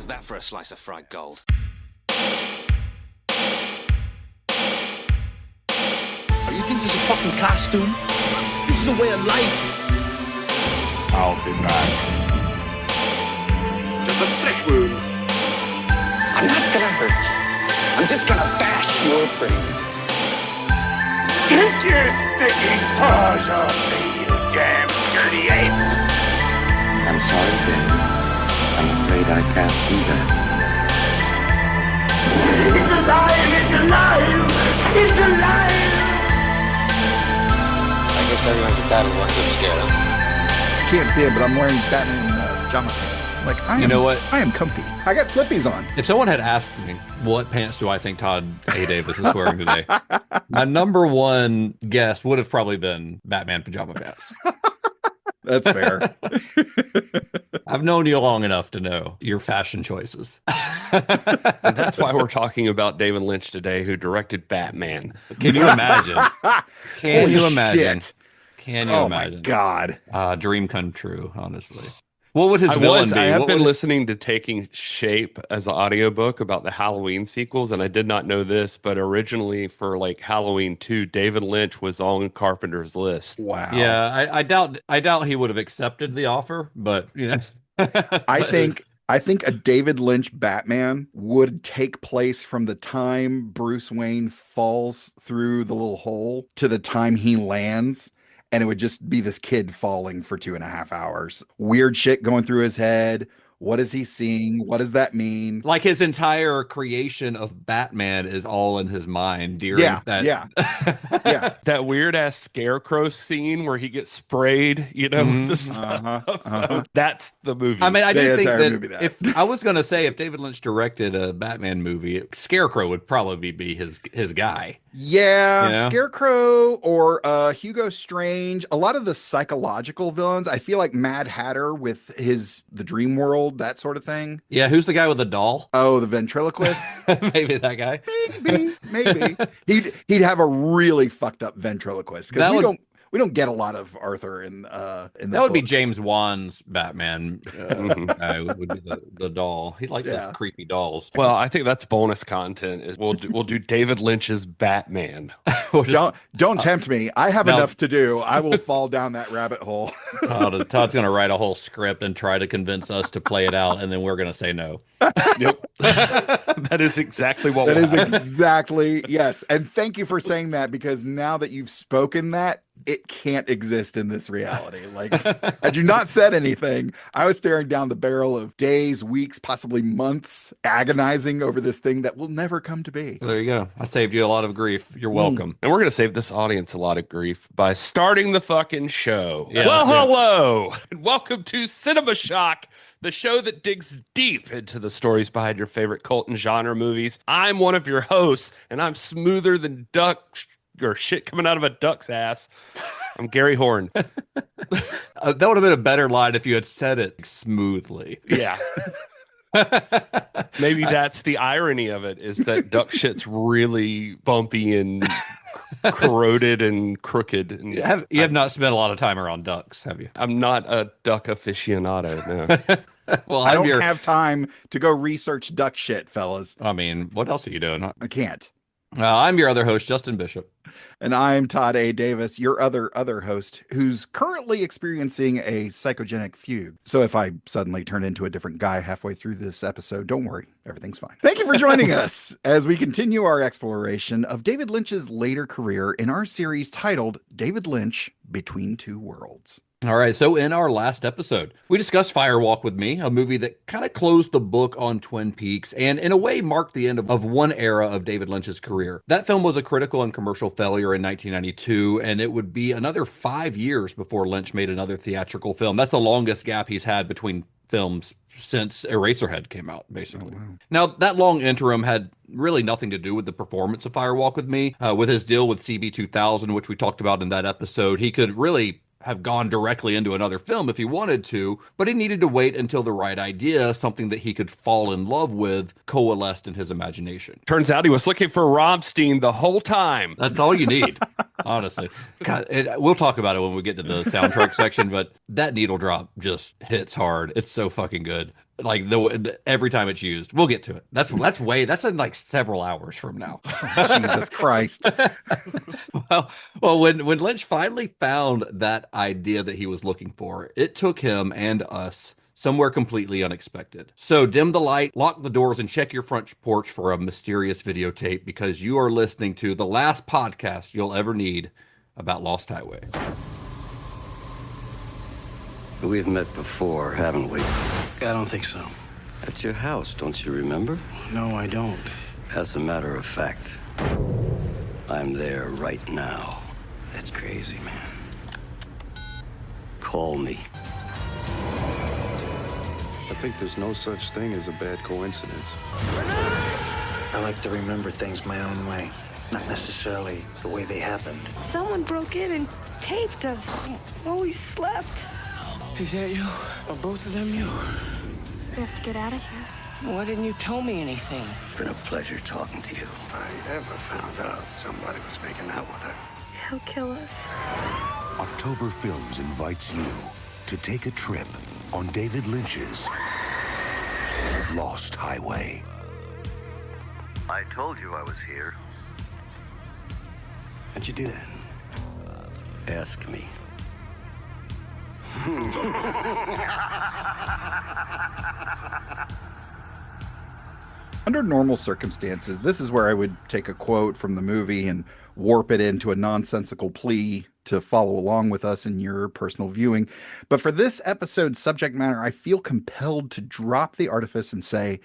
How's that for a slice of fried gold? You think this is a fucking costume? This is a way of life. I'll be back. There's a flesh wound. I'm not gonna hurt you. I'm just gonna bash your brains. Take your sticking paws off me, you damn dirty ape! I'm sorry, Dave. I'm afraid I can't do that. It's alive! It's alive! It's alive! I guess everyone's entitled to one good scare, huh? Can't see it, but I'm wearing Batman pajama pants. Like, You know what? I am comfy. I got slippies on. If someone had asked me, what pants do I think Todd A. Davis is wearing today? My number one guess would have probably been Batman pajama pants. That's fair. I've known you long enough to know your fashion choices. And that's why we're talking about David Lynch today, who directed Batman. Can you imagine? Can Holy you imagine? shit. Can you Oh imagine? my God. Dream come true, honestly. What would his villain be? I have What been would- listening to Taking Shape as an audiobook about the Halloween sequels, and I did not know this, but originally for like Halloween 2, David Lynch was on Carpenter's list. Wow. Yeah, I doubt he would have accepted the offer, but you know. I think a David Lynch Batman would take place from the time Bruce Wayne falls through the little hole to the time he lands. And it would just be this kid falling for 2.5 hours. Weird shit going through his head. What is he seeing? What does that mean? Like his entire creation of Batman is all in his mind during that. Yeah. Yeah. That weird ass scarecrow scene where he gets sprayed, with the stuff. That's the movie. I mean, I do The think entire that movie, that. if I was going to say if David Lynch directed a Batman movie, Scarecrow would probably be his guy. Yeah, You know? Scarecrow or Hugo Strange. A lot of the psychological villains. I feel like Mad Hatter with the dream world, that sort of thing. Yeah, who's the guy with the doll? Oh, the ventriloquist. Maybe that guy. Maybe. He'd have a really fucked up ventriloquist That because would- we don't get a lot of Arthur in the That would be books. James Wan's Batman. Guy would be the doll. He likes his creepy dolls. Well, I think that's bonus content. Is we'll do David Lynch's Batman. Don't tempt me. I have No. enough to do. I will fall down that rabbit hole. Todd's going to write a whole script and try to convince us to play it out, and then we're going to say no. Yep, that is exactly what. That will is happen. exactly, yes. And thank you for saying that, because now that you've spoken that, it can't exist in this reality. Like, had you not said anything, I was staring down the barrel of days, weeks, possibly months, agonizing over this thing that will never come to be. There you go. I saved you a lot of grief. You're welcome. And we're going to save this audience a lot of grief by starting the fucking show. Yeah, well, let's do it. hello, and welcome to Cinema Shock, the show that digs deep into the stories behind your favorite cult and genre movies. I'm one of your hosts, and I'm smoother than or shit coming out of a duck's ass. I'm Gary Horn. That would have been a better line if you had said it smoothly. Yeah. Maybe that's the irony of it, is that duck shit's really bumpy and corroded and crooked. And You have not spent a lot of time around ducks, have you? I'm not a duck aficionado, no. Well, I don't have time to go research duck shit, fellas. I mean, what else are you doing? I can't. I'm your other host, Justin Bishop. And I'm Todd A. Davis, your other host, who's currently experiencing a psychogenic fugue. So if I suddenly turn into a different guy halfway through this episode, don't worry, everything's fine. Thank you for joining us as we continue our exploration of David Lynch's later career in our series titled David Lynch Between Two Worlds. All right, so in our last episode, we discussed Fire Walk with Me, a movie that kind of closed the book on Twin Peaks and in a way marked the end of one era of David Lynch's career. That film was a critical and commercial failure in 1992, and it would be another 5 years before Lynch made another theatrical film. That's the longest gap he's had between films since Eraserhead came out, basically. Oh, wow. Now, that long interim had really nothing to do with the performance of Fire Walk with Me. With his deal with CB 2000, which we talked about in that episode, he could really have gone directly into another film if he wanted to, but he needed to wait until the right idea, something that he could fall in love with, coalesced in his imagination. Turns out he was looking for Robstein the whole time. That's all you need, honestly. God, we'll talk about it when we get to the soundtrack section, but that needle drop just hits hard. It's so fucking good. every time it's used. We'll get to it. That's in like several hours from now. Jesus Christ. Well, when Lynch finally found that idea that he was looking for, it took him and us somewhere completely unexpected. So dim the light, lock the doors, and check your front porch for a mysterious videotape, because you are listening to the last podcast you'll ever need about Lost Highway. We've met before, haven't we? I don't think so. At your house, don't you remember? No, I don't. As a matter of fact, I'm there right now. That's crazy, man. Call me. I think there's no such thing as a bad coincidence. I like to remember things my own way, not necessarily the way they happened. Someone broke in and taped us while we slept. Is that you? Are both of them you? We have to get out of here. Why didn't you tell me anything? It's been a pleasure talking to you. If I ever found out somebody was making out with her. He'll kill us. October Films invites you to take a trip on David Lynch's Lost Highway. I told you I was here. How'd you do that? Ask me. Under normal circumstances, this is where I would take a quote from the movie and warp it into a nonsensical plea to follow along with us in your personal viewing. But for this episode's subject matter, I feel compelled to drop the artifice and say,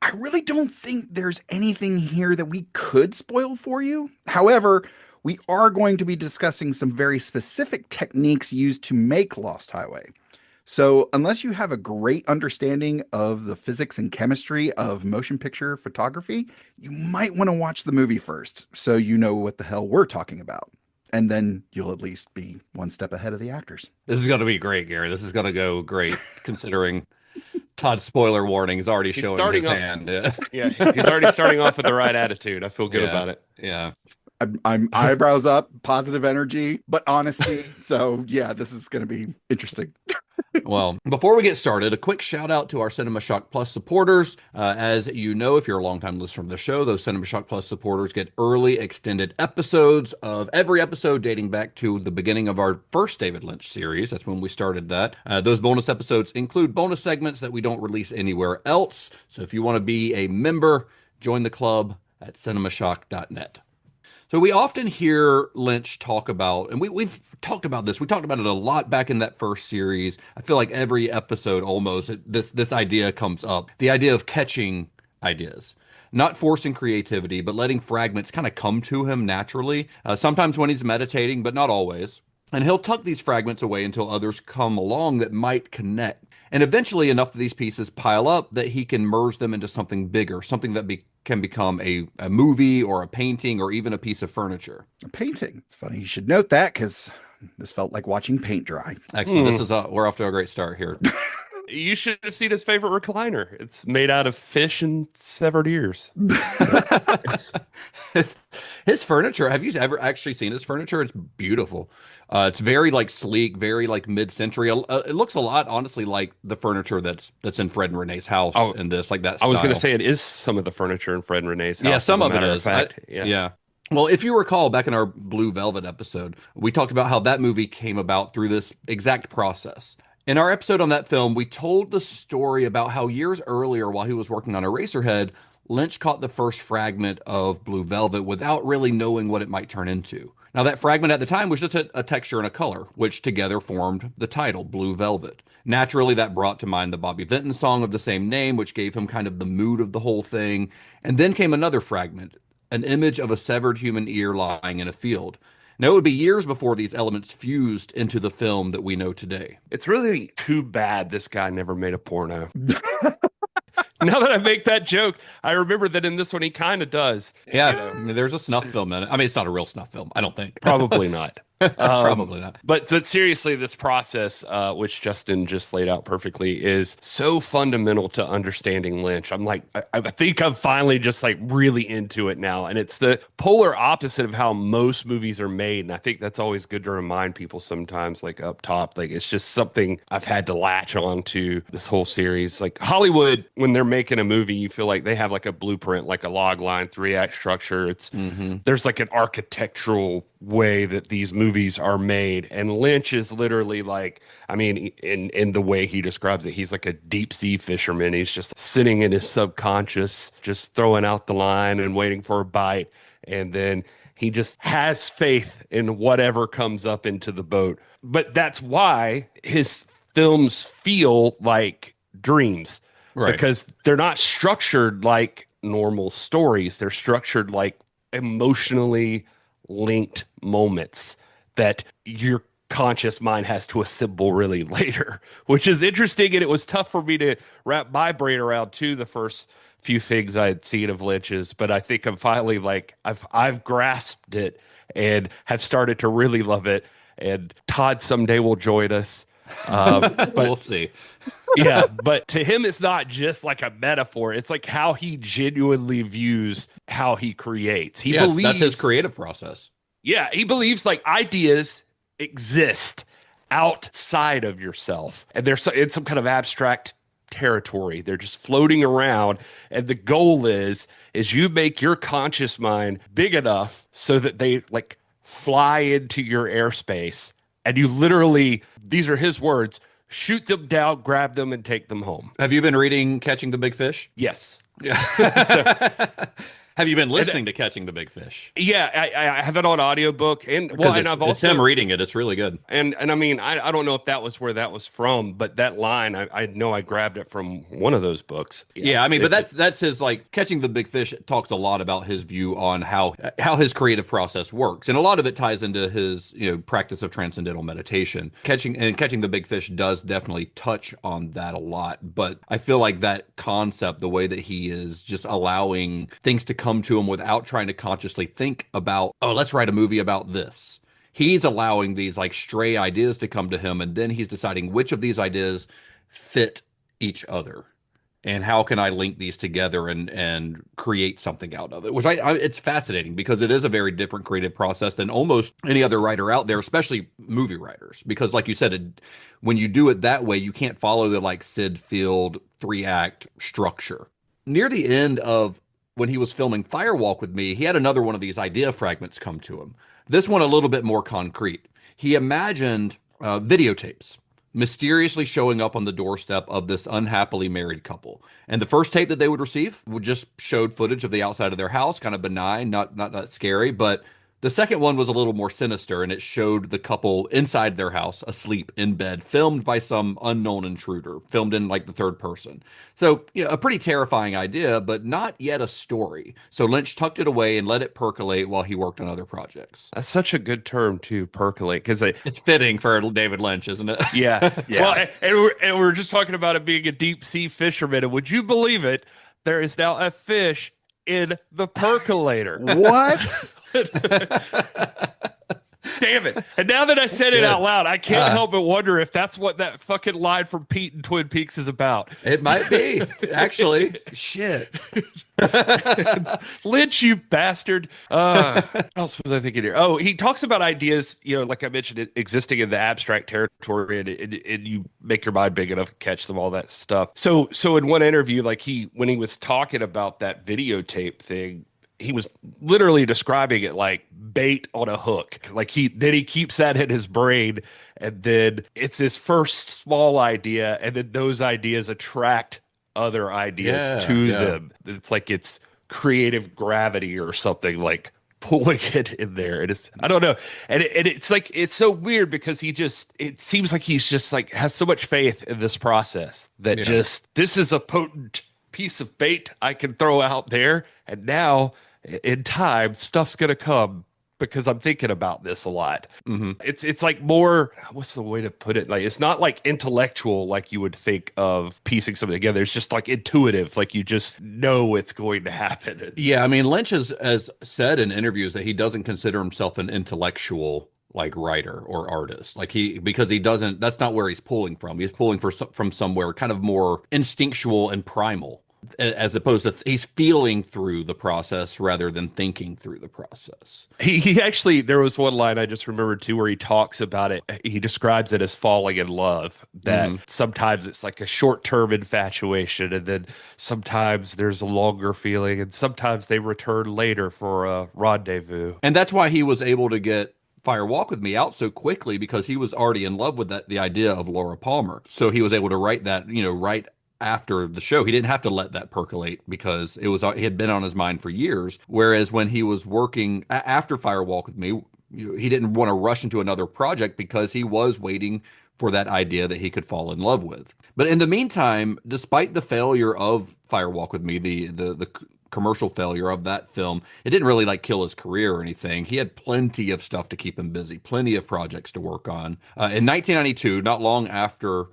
I really don't think there's anything here that we could spoil for you. However, we are going to be discussing some very specific techniques used to make Lost Highway. So unless you have a great understanding of the physics and chemistry of motion picture photography, you might want to watch the movie first so you know what the hell we're talking about. And then you'll at least be one step ahead of the actors. This is going to be great, Gary. This is going to go great, considering Todd's spoiler warning is already showing his hand. Yeah, he's already starting off with the right attitude. I feel good about it. Yeah. I'm eyebrows up, positive energy, but honesty. So yeah, this is going to be interesting. Well, before we get started, a quick shout out to our Cinema Shock Plus supporters. As you know, if you're a longtime listener of the show, those Cinema Shock Plus supporters get early extended episodes of every episode dating back to the beginning of our first David Lynch series. That's when we started that. Those bonus episodes include bonus segments that we don't release anywhere else. So if you want to be a member, join the club at cinemashock.net. So we often hear Lynch talk about, and we've talked about this. We talked about it a lot back in that first series. I feel like every episode almost, this idea comes up. The idea of catching ideas. Not forcing creativity, but letting fragments kind of come to him naturally. Sometimes when he's meditating, but not always. And he'll tuck these fragments away until others come along that might connect. And eventually enough of these pieces pile up that he can merge them into something bigger, something that can become a movie or a painting or even a piece of furniture. A painting. It's funny you should note that, because this felt like watching paint dry. Excellent. This is we're off to a great start here. You should have seen his favorite recliner. It's made out of fish and severed ears. His furniture. Have you ever actually seen his furniture? It's beautiful. It's very like sleek, very like mid-century. It looks a lot, honestly, like the furniture that's in Fred and Renee's house in this, like that style. I was going to say it is some of the furniture in Fred and Renee's house. Yeah, some of it is. Yeah. Well, if you recall back in our Blue Velvet episode, we talked about how that movie came about through this exact process. In our episode on that film, we told the story about how years earlier, while he was working on Eraserhead, Lynch caught the first fragment of Blue Velvet without really knowing what it might turn into. Now, that fragment at the time was just a texture and a color, which together formed the title, Blue Velvet. Naturally, that brought to mind the Bobby Vinton song of the same name, which gave him kind of the mood of the whole thing. And then came another fragment, an image of a severed human ear lying in a field. Now, it would be years before these elements fused into the film that we know today. It's really too bad this guy never made a porno. Now that I make that joke, I remember that in this one, he kind of does. Yeah, I mean, there's a snuff film in it. I mean, it's not a real snuff film, I don't think. Probably not. Probably not. But seriously, this process, which Justin just laid out perfectly, is so fundamental to understanding Lynch. I'm like, I think I'm finally just like really into it now. And it's the polar opposite of how most movies are made. And I think that's always good to remind people sometimes, like up top. Like, it's just something I've had to latch on to this whole series. Like Hollywood, when they're making a movie, you feel like they have like a blueprint, like a log line, 3-act structure. It's there's like an architectural way that these movies are made, and Lynch is literally like, I mean, in the way he describes it, he's like a deep sea fisherman. He's just sitting in his subconscious, just throwing out the line and waiting for a bite, and then he just has faith in whatever comes up into the boat. But that's why his films feel like dreams, right? Because they're not structured like normal stories. They're structured like emotionally linked moments that your conscious mind has to assemble really later, which is interesting. And it was tough for me to wrap my brain around too, the first few things I had seen of Lynch's, but I think I'm finally like, I've grasped it and have started to really love it. And Todd someday will join us. But we'll see. Yeah, but to him, it's not just like a metaphor. It's like how he genuinely views how he creates. He believes that's his creative process. Yeah, he believes like ideas exist outside of yourself, and they're in some kind of abstract territory. They're just floating around, and the goal is you make your conscious mind big enough so that they like fly into your airspace, and you literally, these are his words, shoot them down, grab them, and take them home. Have you been reading Catching the Big Fish? Yes. Yeah. Have you been listening to Catching the Big Fish? Yeah, I have it on audiobook, and it's him reading it. It's really good. And I mean, I don't know if that was where that was from, but that line, I know I grabbed it from one of those books. Yeah, I mean, but that's his, like, Catching the Big Fish talks a lot about his view on how his creative process works, and a lot of it ties into his practice of transcendental meditation. Catching the Big Fish does definitely touch on that a lot, but I feel like that concept, the way that he is just allowing things to come to him without trying to consciously think about, oh, let's write a movie about this. He's allowing these like stray ideas to come to him, and then he's deciding which of these ideas fit each other and how can I link these together and create something out of it, which it's fascinating because it is a very different creative process than almost any other writer out there, especially movie writers, because like you said, when you do it that way, you can't follow the like Sid Field 3-act structure. Near the end of when he was filming Firewalk with Me, he had another one of these idea fragments come to him. This one a little bit more concrete. He imagined videotapes mysteriously showing up on the doorstep of this unhappily married couple. And the first tape that they would receive would just showed footage of the outside of their house, kind of benign, not scary, but the second one was a little more sinister, and it showed the couple inside their house, asleep in bed, filmed by some unknown intruder, filmed in like the third person. So, a pretty terrifying idea, but not yet a story. So Lynch tucked it away and let it percolate while he worked on other projects. That's such a good term to percolate, because it's fitting for David Lynch, isn't it? Yeah. Well, and we're just talking about it being a deep sea fisherman, and would you believe it? There is now a fish in the percolator. What? Damn it. And now that I said it out loud, I can't help but wonder if that's what that fucking line from Pete and Twin Peaks is about. It might be, actually. Shit. Lynch, you bastard. What else was I thinking here? Oh, he talks about ideas, like I mentioned, existing in the abstract territory, and you make your mind big enough to catch them, all that stuff. So in one interview, like when he was talking about that videotape thing, he was literally describing it like bait on a hook. Like he keeps that in his brain, and then it's his first small idea, and then those ideas attract other ideas to them. It's like it's creative gravity or something, like pulling it in there. And I don't know. And it's like, it's so weird because it seems like he's just like has so much faith in this process that this is a potent piece of bait I can throw out there, and now in time stuff's gonna come because I'm thinking about this a lot. Mm-hmm. It's like more, what's the way to put it, like it's not like intellectual like you would think of piecing something together. It's just like intuitive, like you just know it's going to happen. Yeah, I mean, Lynch has said in interviews that he doesn't consider himself an intellectual like writer or artist. Like because he doesn't, that's not where he's pulling from. He's pulling from somewhere kind of more instinctual and primal, as opposed to he's feeling through the process rather than thinking through the process. He actually, there was one line I just remembered too where he talks about it. He describes it as falling in love, that sometimes it's like a short-term infatuation, and then sometimes there's a longer feeling, and sometimes they return later for a rendezvous. And that's why he was able to get Fire Walk with Me out so quickly, because he was already in love with the idea of Laura Palmer. So he was able to write that, right after the show. He didn't have to let that percolate because it had been on his mind for years. Whereas when he was working after Fire Walk with Me, he didn't want to rush into another project because he was waiting for that idea that he could fall in love with. But in the meantime, despite the failure of Fire Walk with Me, the commercial failure of that film, it didn't really like kill his career or anything. He had plenty of stuff to keep him busy, plenty of projects to work on. In 1992, not long after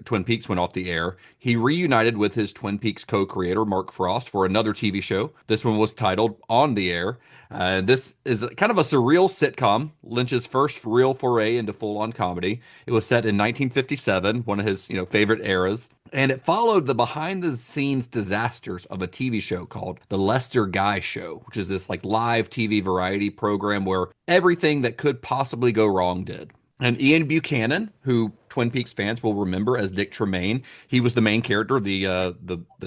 Twin Peaks went off the air, he reunited with his Twin Peaks co-creator Mark Frost for another TV show. This one was titled On the Air. This is kind of a surreal sitcom, Lynch's first real foray into full-on comedy. It was set in 1957, one of his favorite eras, and it followed the behind-the-scenes disasters of a TV show called The Lester Guy Show, which is this like live TV variety program where everything that could possibly go wrong did. And Ian Buchanan, who Twin Peaks fans will remember as Dick Tremaine, he was the main character, the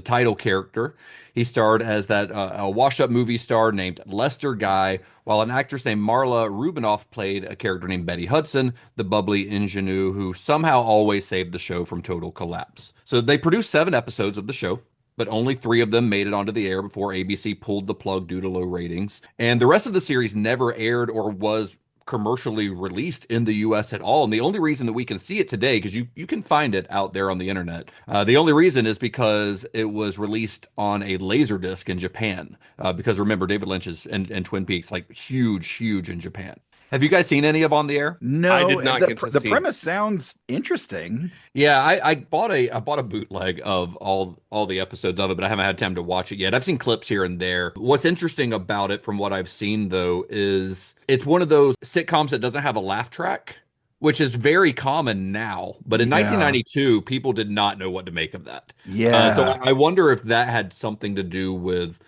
title character. He starred as a washed-up movie star named Lester Guy, while an actress named Marla Rubinoff played a character named Betty Hudson, the bubbly ingenue who somehow always saved the show from total collapse. So they produced 7 episodes of the show, but only 3 of them made it onto the air before ABC pulled the plug due to low ratings. And the rest of the series never aired or was commercially released in the US at all. And the only reason that we can see it today, because you can find it out there on the internet, the only reason is because it was released on a Laserdisc in Japan. Because remember, David Lynch is and Twin Peaks, like huge in Japan. Have you guys seen any of On the Air? No, I did not get to the see. premise sounds interesting. Yeah, I bought a bootleg of all the episodes of it, but I haven't had time to watch it yet. I've seen clips here and there. What's interesting about it, from what I've seen though, is it's one of those sitcoms that doesn't have a laugh track, which is very common now. But in 1992, people did not know what to make of that. Yeah. So I wonder if that had something to do with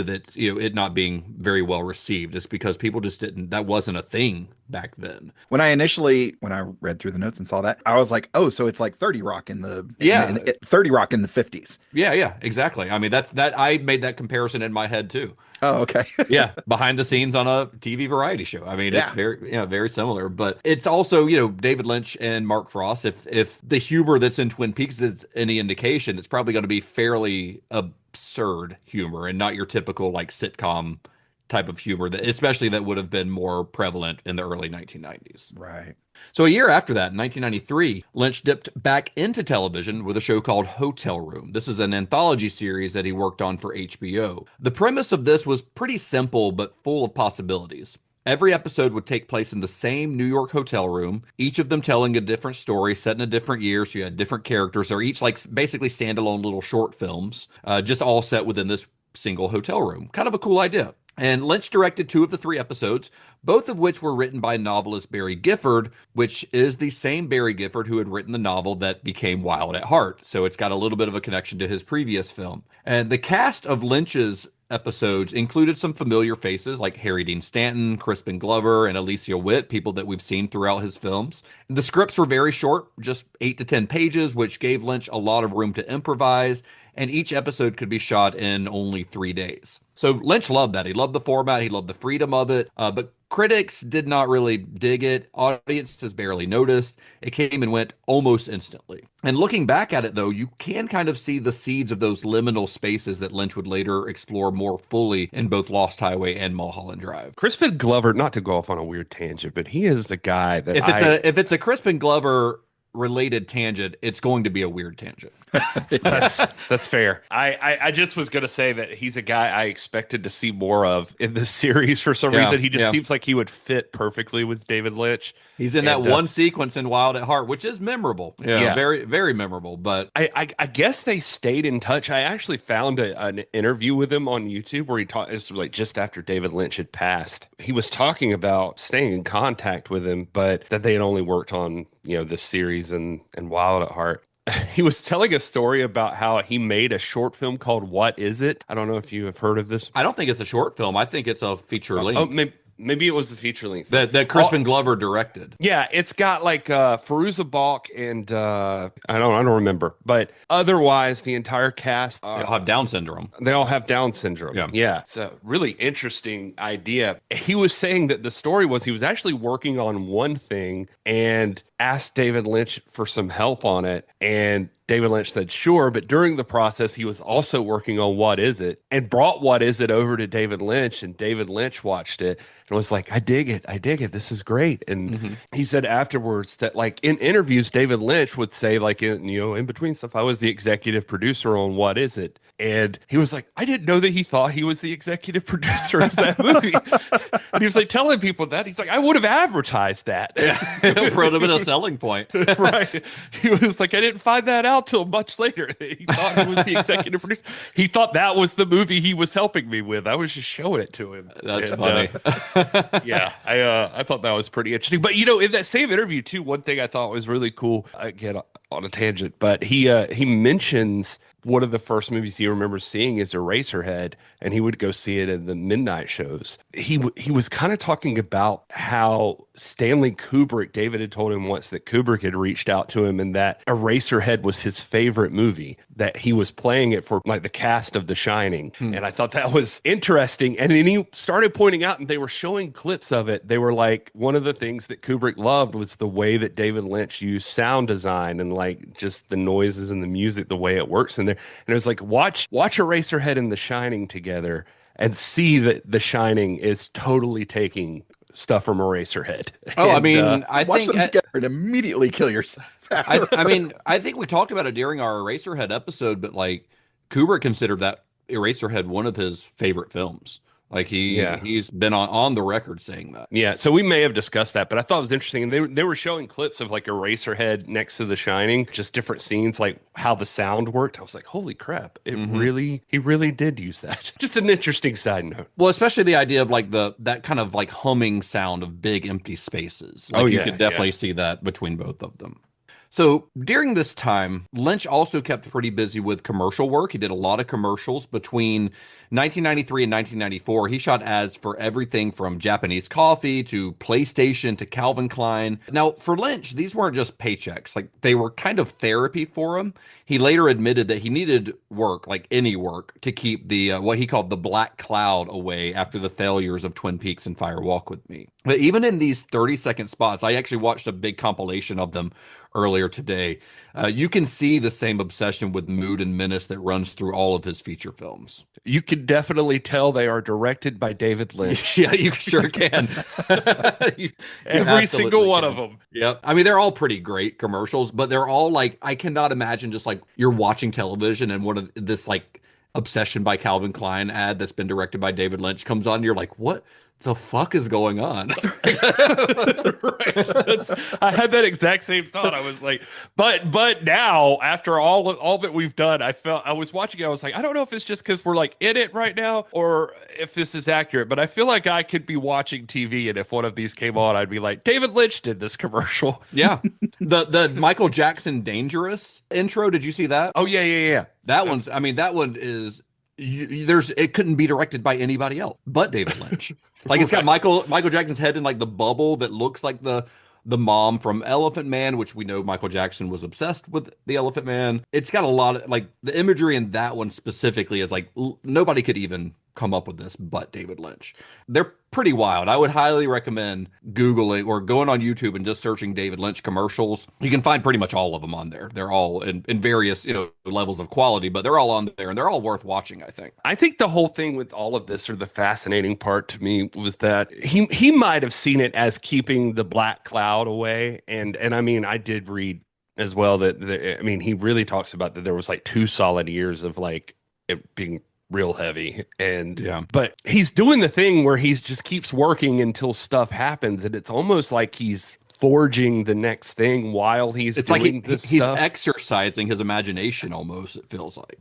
it, it not being very well received. It's because people just didn't, that wasn't a thing back then. When I read through the notes and saw that, I was like, oh, so it's like 30 Rock in the 30 Rock in the 50s. Yeah, exactly. I mean, that I made that comparison in my head too. Oh, okay. Yeah, behind the scenes on a TV variety show. I mean, it's very similar, but it's also, David Lynch and Mark Frost. If the humor that's in Twin Peaks is any indication, it's probably going to be fairly absurd humor and not your typical like sitcom type of humor, that would have been more prevalent in the early 1990s. Right. So a year after that, in 1993, Lynch dipped back into television with a show called Hotel Room. This is an anthology series that he worked on for HBO. The premise of this was pretty simple, but full of possibilities. Every episode would take place in the same New York hotel room, each of them telling a different story set in a different year, so you had different characters. They're each like basically standalone little short films, just all set within this single hotel room. Kind of a cool idea. And Lynch directed 2 of the 3 episodes, both of which were written by novelist Barry Gifford, which is the same Barry Gifford who had written the novel that became Wild at Heart. So it's got a little bit of a connection to his previous film. And the cast of Lynch's episodes included some familiar faces like Harry Dean Stanton, Crispin Glover, and Alicia Witt, people that we've seen throughout his films. The scripts were very short, just 8 to 10 pages, which gave Lynch a lot of room to improvise, and each episode could be shot in only 3 days. So Lynch loved that. He loved the format. He loved the freedom of it. But critics did not really dig it. Audiences barely noticed. It came and went almost instantly. And looking back at it, though, you can kind of see the seeds of those liminal spaces that Lynch would later explore more fully in both Lost Highway and Mulholland Drive. Crispin Glover, not to go off on a weird tangent, but he is the guy that if it's a Crispin Glover related tangent, it's going to be a weird tangent. That's fair. I just was gonna say that he's a guy I expected to see more of in this series for some reason. He just seems like he would fit perfectly with David Lynch. He's in that one sequence in Wild at Heart, which is memorable. Yeah, very, very memorable. But I guess they stayed in touch. I actually found an interview with him on YouTube where he talked. It was like just after David Lynch had passed. He was talking about staying in contact with him, but that they had only worked on this series and Wild at Heart. He was telling a story about how he made a short film called What Is It? I don't know if you have heard of this. I don't think it's a short film. I think it's a feature length. Maybe it was the feature length that Crispin Glover directed. Yeah, it's got like Fairuza Balk and I don't remember, but otherwise the entire cast they all have Down syndrome. They all have Down syndrome. Yeah. It's a really interesting idea. He was saying that the story was he was actually working on one thing and asked David Lynch for some help on it, and David Lynch said sure, but during the process he was also working on What Is It and brought What Is It over to David Lynch, and David Lynch watched it and was like, I dig it, this is great. And he said afterwards that like in interviews David Lynch would say like in between stuff, I was the executive producer on What Is It, and he was like, I didn't know that he thought he was the executive producer of that movie. And he was like telling people that he's like, I would have advertised that. For a bit of selling point. Right. He was like, I didn't find that out till much later. He thought he was the executive producer. He thought that was the movie he was helping me with. I was just showing it to him. That's funny. I thought that was pretty interesting. But in that same interview too, one thing I thought was really cool, again on a tangent, but he mentions one of the first movies he remembers seeing is Eraserhead, and he would go see it in the midnight shows. He was kind of talking about how Stanley Kubrick, David had told him once that Kubrick had reached out to him and that Eraserhead was his favorite movie, that he was playing it for like the cast of The Shining. And I thought that was interesting. And then he started pointing out, and they were showing clips of it. They were like, one of the things that Kubrick loved was the way that David Lynch used sound design and like just the noises and the music, the way it works in there. And it was like, watch Eraserhead and The Shining together and see that The Shining is totally taking stuff from Eraserhead. Oh, and, I mean, I watch think them together and immediately kill yourself. I mean, I think we talked about it during our Eraserhead episode, but like Kubrick considered that Eraserhead one of his favorite films. Like he's been on the record saying that. Yeah, so we may have discussed that, but I thought it was interesting. And they were showing clips of like Eraserhead next to The Shining, just different scenes, like how the sound worked. I was like, holy crap, he really did use that. Just an interesting side note. Well, especially the idea of like that kind of like humming sound of big empty spaces. Like you could definitely see that between both of them. So during this time, Lynch also kept pretty busy with commercial work. He did a lot of commercials between 1993 and 1994. He shot ads for everything from Japanese coffee to PlayStation to Calvin Klein. Now, for Lynch, these weren't just paychecks. Like, they were kind of therapy for him. He later admitted that he needed work, like any work, to keep the what he called the black cloud away after the failures of Twin Peaks and Fire Walk with Me. But even in these 30-second spots, I actually watched a big compilation of them earlier today. You can see the same obsession with mood and menace that runs through all of his feature films. You can definitely tell they are directed by David Lynch. Yeah, you sure can. Every single one of them. Yep. I mean, they're all pretty great commercials, but they're all like, I cannot imagine just like you're watching television and one of this like Obsession by Calvin Klein ad that's been directed by David Lynch comes on and you're like, what the fuck is going on? Right. I had that exact same thought. I was like, but now after all that we've done, I was watching it. I was like, I don't know if it's just because we're like in it right now or if this is accurate, but I feel like I could be watching TV and if one of these came on, I'd be like, David Lynch did this commercial. Yeah. The Michael Jackson Dangerous intro. Did you see that? Oh yeah. That one is, it couldn't be directed by anybody else but David Lynch. Like it's got Michael Jackson's head in like the bubble that looks like the mom from Elephant Man, which we know Michael Jackson was obsessed with the Elephant Man. It's got a lot of like the imagery in that one specifically is like nobody could even come up with this but David Lynch. They're pretty wild. I would highly recommend Googling or going on YouTube and just searching David Lynch commercials. You can find pretty much all of them on there. They're all in various levels of quality, but they're all on there and they're all worth watching, I think. I think the whole thing with all of this, or the fascinating part to me, was that he might have seen it as keeping the black cloud away. And I mean, I did read as well that I mean, he really talks about that there was like 2 solid years of like it being real heavy. And but he's doing the thing where he's just keeps working until stuff happens, and it's almost like he's forging the next thing while he's doing this he's stuff. exercising his imagination almost, it feels like.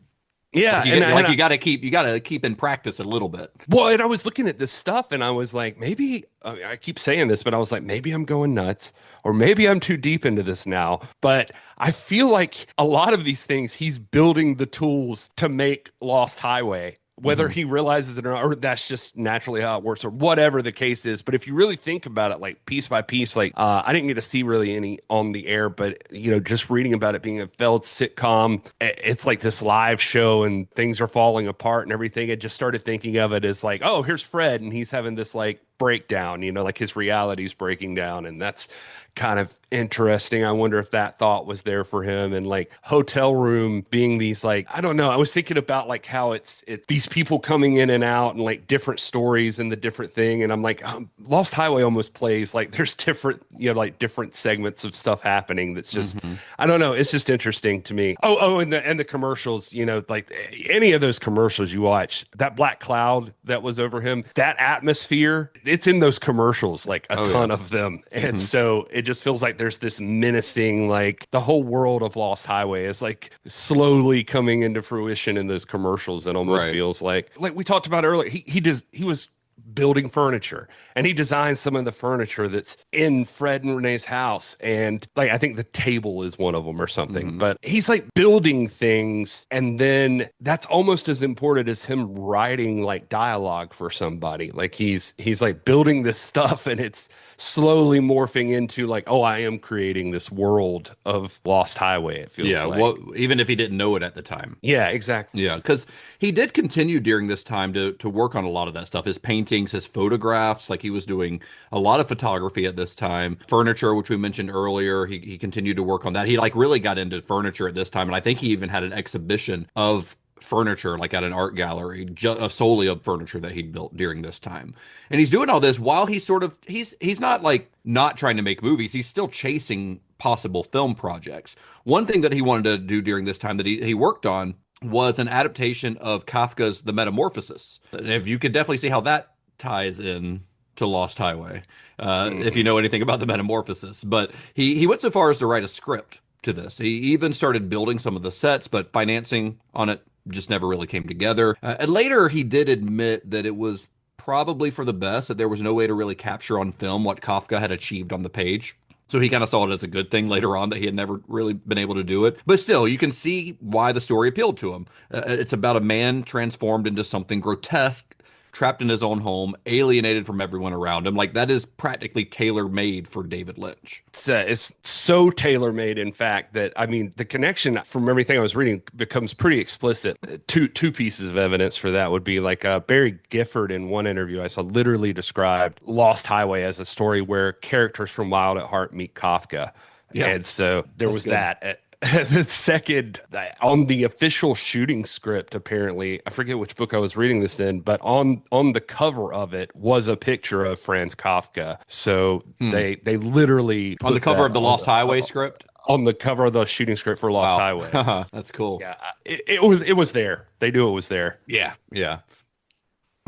Yeah, you got to keep in practice a little bit. Well, and I was looking at this stuff and I was like, maybe I keep saying this, but I was like, maybe I'm going nuts, or maybe I'm too deep into this now. But I feel like a lot of these things, he's building the tools to make Lost Highway, whether he realizes it or not, or that's just naturally how it works, or whatever the case is. But if you really think about it, like piece by piece, like I didn't get to see really any on the air, but just reading about it being a failed sitcom, it's like this live show and things are falling apart and everything. I just started thinking of it as like, oh, here's Fred, and he's having this like breakdown, like his reality's breaking down, and that's kind of interesting. I wonder if that thought was there for him. And like hotel room being these like, I don't know, I was thinking about like how it's these people coming in and out and like different stories and the different thing, and I'm like, Lost Highway almost plays like there's different like different segments of stuff happening that's just I don't know, it's just interesting to me. And the commercials, like any of those commercials you watch, that black cloud that was over him, that atmosphere, it's in those commercials, like a ton of them. And so it just feels like there's this menacing, like the whole world of Lost Highway is like slowly coming into fruition in those commercials. And almost feels like we talked about earlier, he was building furniture, and he designed some of the furniture that's in Fred and Renee's house, and like I think the table is one of them or something. But he's like building things, and then that's almost as important as him writing like dialogue for somebody. Like he's like building this stuff, and it's slowly morphing into like, oh, I am creating this world of Lost Highway, it feels like. Well, even if he didn't know it at the time. Yeah, exactly. Yeah, because he did continue during this time to work on a lot of that stuff. His paintings, his photographs, like he was doing a lot of photography at this time. Furniture, which we mentioned earlier, he continued to work on that. He like really got into furniture at this time, and I think he even had an exhibition of furniture like at an art gallery solely of furniture that he'd built during this time. And he's doing all this while he's not like not trying to make movies. He's still chasing possible film projects. One thing that he wanted to do during this time that he worked on was an adaptation of Kafka's The Metamorphosis. And if you could definitely see how that ties in to Lost Highway, if you know anything about The Metamorphosis. But he went so far as to write a script to this. He even started building some of the sets, but financing on it just never really came together. And later, he did admit that it was probably for the best, that there was no way to really capture on film what Kafka had achieved on the page. So he kind of saw it as a good thing later on that he had never really been able to do it. But still, you can see why the story appealed to him. It's about a man transformed into something grotesque, trapped in his own home, alienated from everyone around him. Like, that is practically tailor-made for David Lynch. It's so tailor-made, in fact, that, I mean, the connection from everything I was reading becomes pretty explicit. Two pieces of evidence for that would be, like, Barry Gifford in one interview I saw literally described Lost Highway as a story where characters from Wild at Heart meet Kafka. Yeah. And so there was good. That. The second, on the official shooting script, apparently, I forget which book I was reading this in, but on the cover of it was a picture of Franz Kafka. So they literally on the cover of the Lost Highway script. On the cover of the shooting script for Lost Highway. That's cool. Yeah, it was there. They knew it was there. Yeah.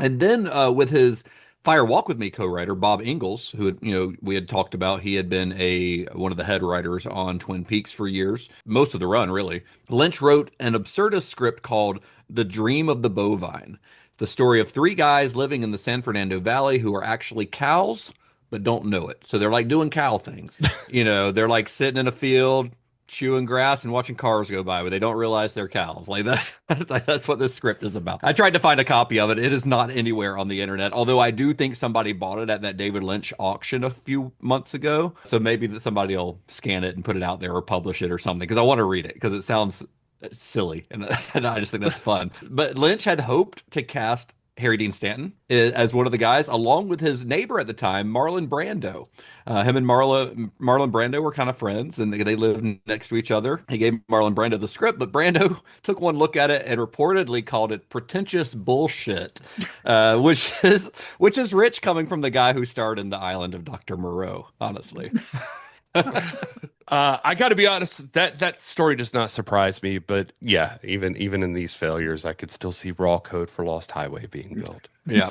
And then with his Fire Walk With Me co-writer Bob Ingalls, who had, we had talked about, he had been one of the head writers on Twin Peaks for years, most of the run really. Lynch wrote an absurdist script called The Dream of the Bovine, the story of 3 guys living in the San Fernando Valley who are actually cows but don't know it. So they're like doing cow things. They're like sitting in a field chewing grass and watching cars go by, but they don't realize they're cows. Like that's what this script is about. I tried to find a copy of it. It is not anywhere on the internet, although I do think somebody bought it at that David Lynch auction a few months ago. So maybe that somebody will scan it and put it out there or publish it or something, because I want to read it because it sounds silly and I just think that's fun. But Lynch had hoped to cast Harry Dean Stanton as one of the guys, along with his neighbor at the time, Marlon Brando. Him and Marlon Brando were kind of friends, and they lived next to each other. He gave Marlon Brando the script, but Brando took one look at it and reportedly called it pretentious bullshit, which is rich coming from the guy who starred in The Island of Dr. Moreau, honestly. I got to be honest, that story does not surprise me. But yeah, even in these failures, I could still see raw code for Lost Highway being built. Yeah.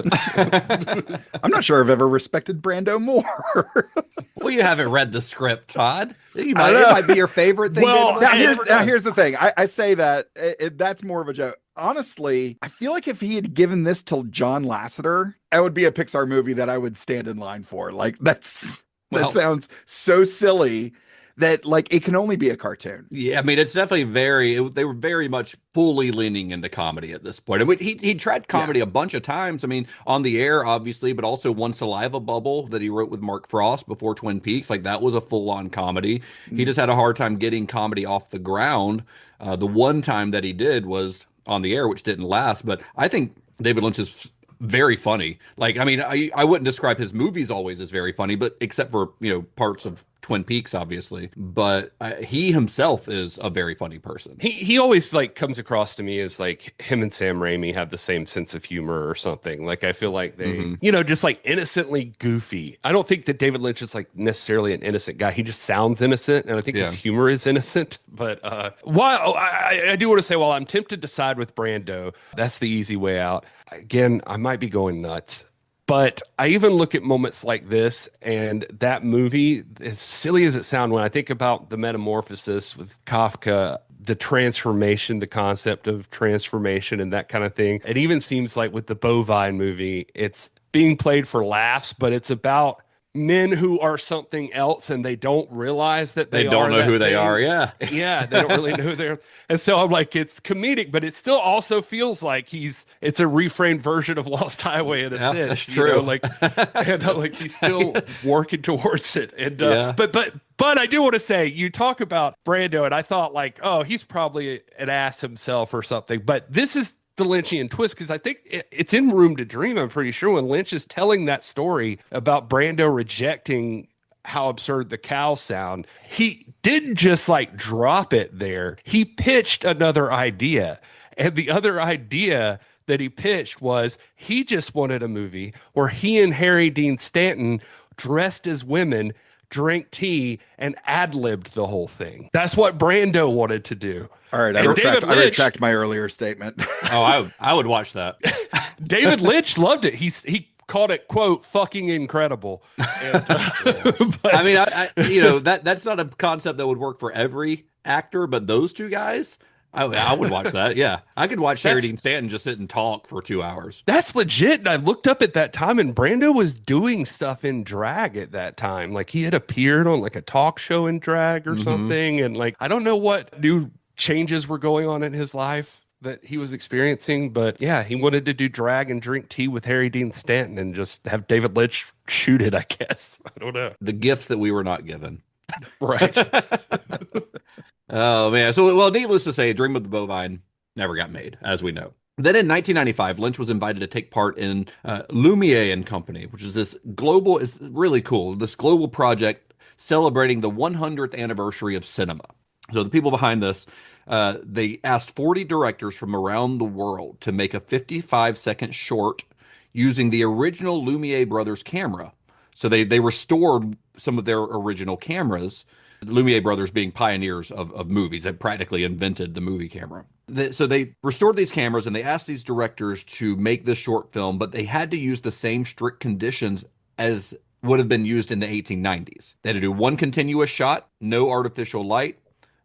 I'm not sure I've ever respected Brando more. Well, you haven't read the script, Todd. It might be your favorite thing. Well, now here's the thing. I say that that's more of a joke. Honestly, I feel like if he had given this to John Lasseter, that would be a Pixar movie that I would stand in line for. Like that sounds so silly that like it can only be a cartoon. Yeah, I mean, it's definitely they were very much fully leaning into comedy at this point. I mean, he tried comedy a bunch of times. I mean, On the Air, obviously, but also One Saliva Bubble that he wrote with Mark Frost before Twin Peaks. Like that was a full-on comedy. He just had a hard time getting comedy off the ground. The one time that he did was On the Air, which didn't last. But I think David Lynch is very funny. Like, I mean, I wouldn't describe his movies always as very funny, but except for, parts of Twin Peaks, obviously. But he himself is a very funny person. He always like comes across to me as like him and Sam Raimi have the same sense of humor or something. Like I feel like they, just like innocently goofy. I don't think that David Lynch is like necessarily an innocent guy. He just sounds innocent, and I think his humor is innocent. But while I do want to say, while I'm tempted to side with Brando, that's the easy way out. Again, I might be going nuts. But I even look at moments like this and that movie, as silly as it sounds, when I think about the metamorphosis with Kafka, the transformation, the concept of transformation and that kind of thing. It even seems like with the Bovine movie, it's being played for laughs, but it's about men who are something else and they don't realize that they don't know who they thing. are. Yeah. Yeah. They don't really know who they are. And so I'm like, it's comedic, but it still also feels like it's a reframed version of Lost Highway in a sense. That's true. Like he's still working towards it. And, but I do want to say, you talk about Brando and I thought like, oh, he's probably an ass himself or something, but this is the Lynchian twist, because I think it's in Room to Dream, I'm pretty sure, when Lynch is telling that story about Brando rejecting how absurd the cows sound. He didn't just like drop it there. He pitched another idea. And the other idea that he pitched was he just wanted a movie where he and Harry Dean Stanton dressed as women, drank tea, and ad-libbed the whole thing. That's what Brando wanted to do. All right, I retract my earlier statement. Oh, I would watch that. David Lynch loved it. He called it, quote, fucking incredible. And, but, I mean, that's not a concept that would work for every actor, but those two guys, I would watch that. Yeah, I could watch Harry Dean Stanton just sit and talk for 2 hours. That's legit. And I looked up at that time, and Brando was doing stuff in drag at that time. Like he had appeared on like a talk show in drag or something, and like I don't know what new changes were going on in his life that he was experiencing, but yeah, he wanted to do drag and drink tea with Harry Dean Stanton and just have David Lynch shoot it, I guess. I don't know. The gifts that we were not given. Right. Oh man. So, well, needless to say, Dream of the Bovine never got made, as we know. Then in 1995, Lynch was invited to take part in Lumiere and Company, which is this global, it's really cool, this global project celebrating the 100th anniversary of cinema. So the people behind this, they asked 40 directors from around the world to make a 55-second short using the original Lumiere brothers camera. So they restored some of their original cameras, the Lumiere brothers being pioneers of movies. They practically invented the movie camera. So they restored these cameras and they asked these directors to make this short film, but they had to use the same strict conditions as would have been used in the 1890s. They had to do one continuous shot, no artificial light,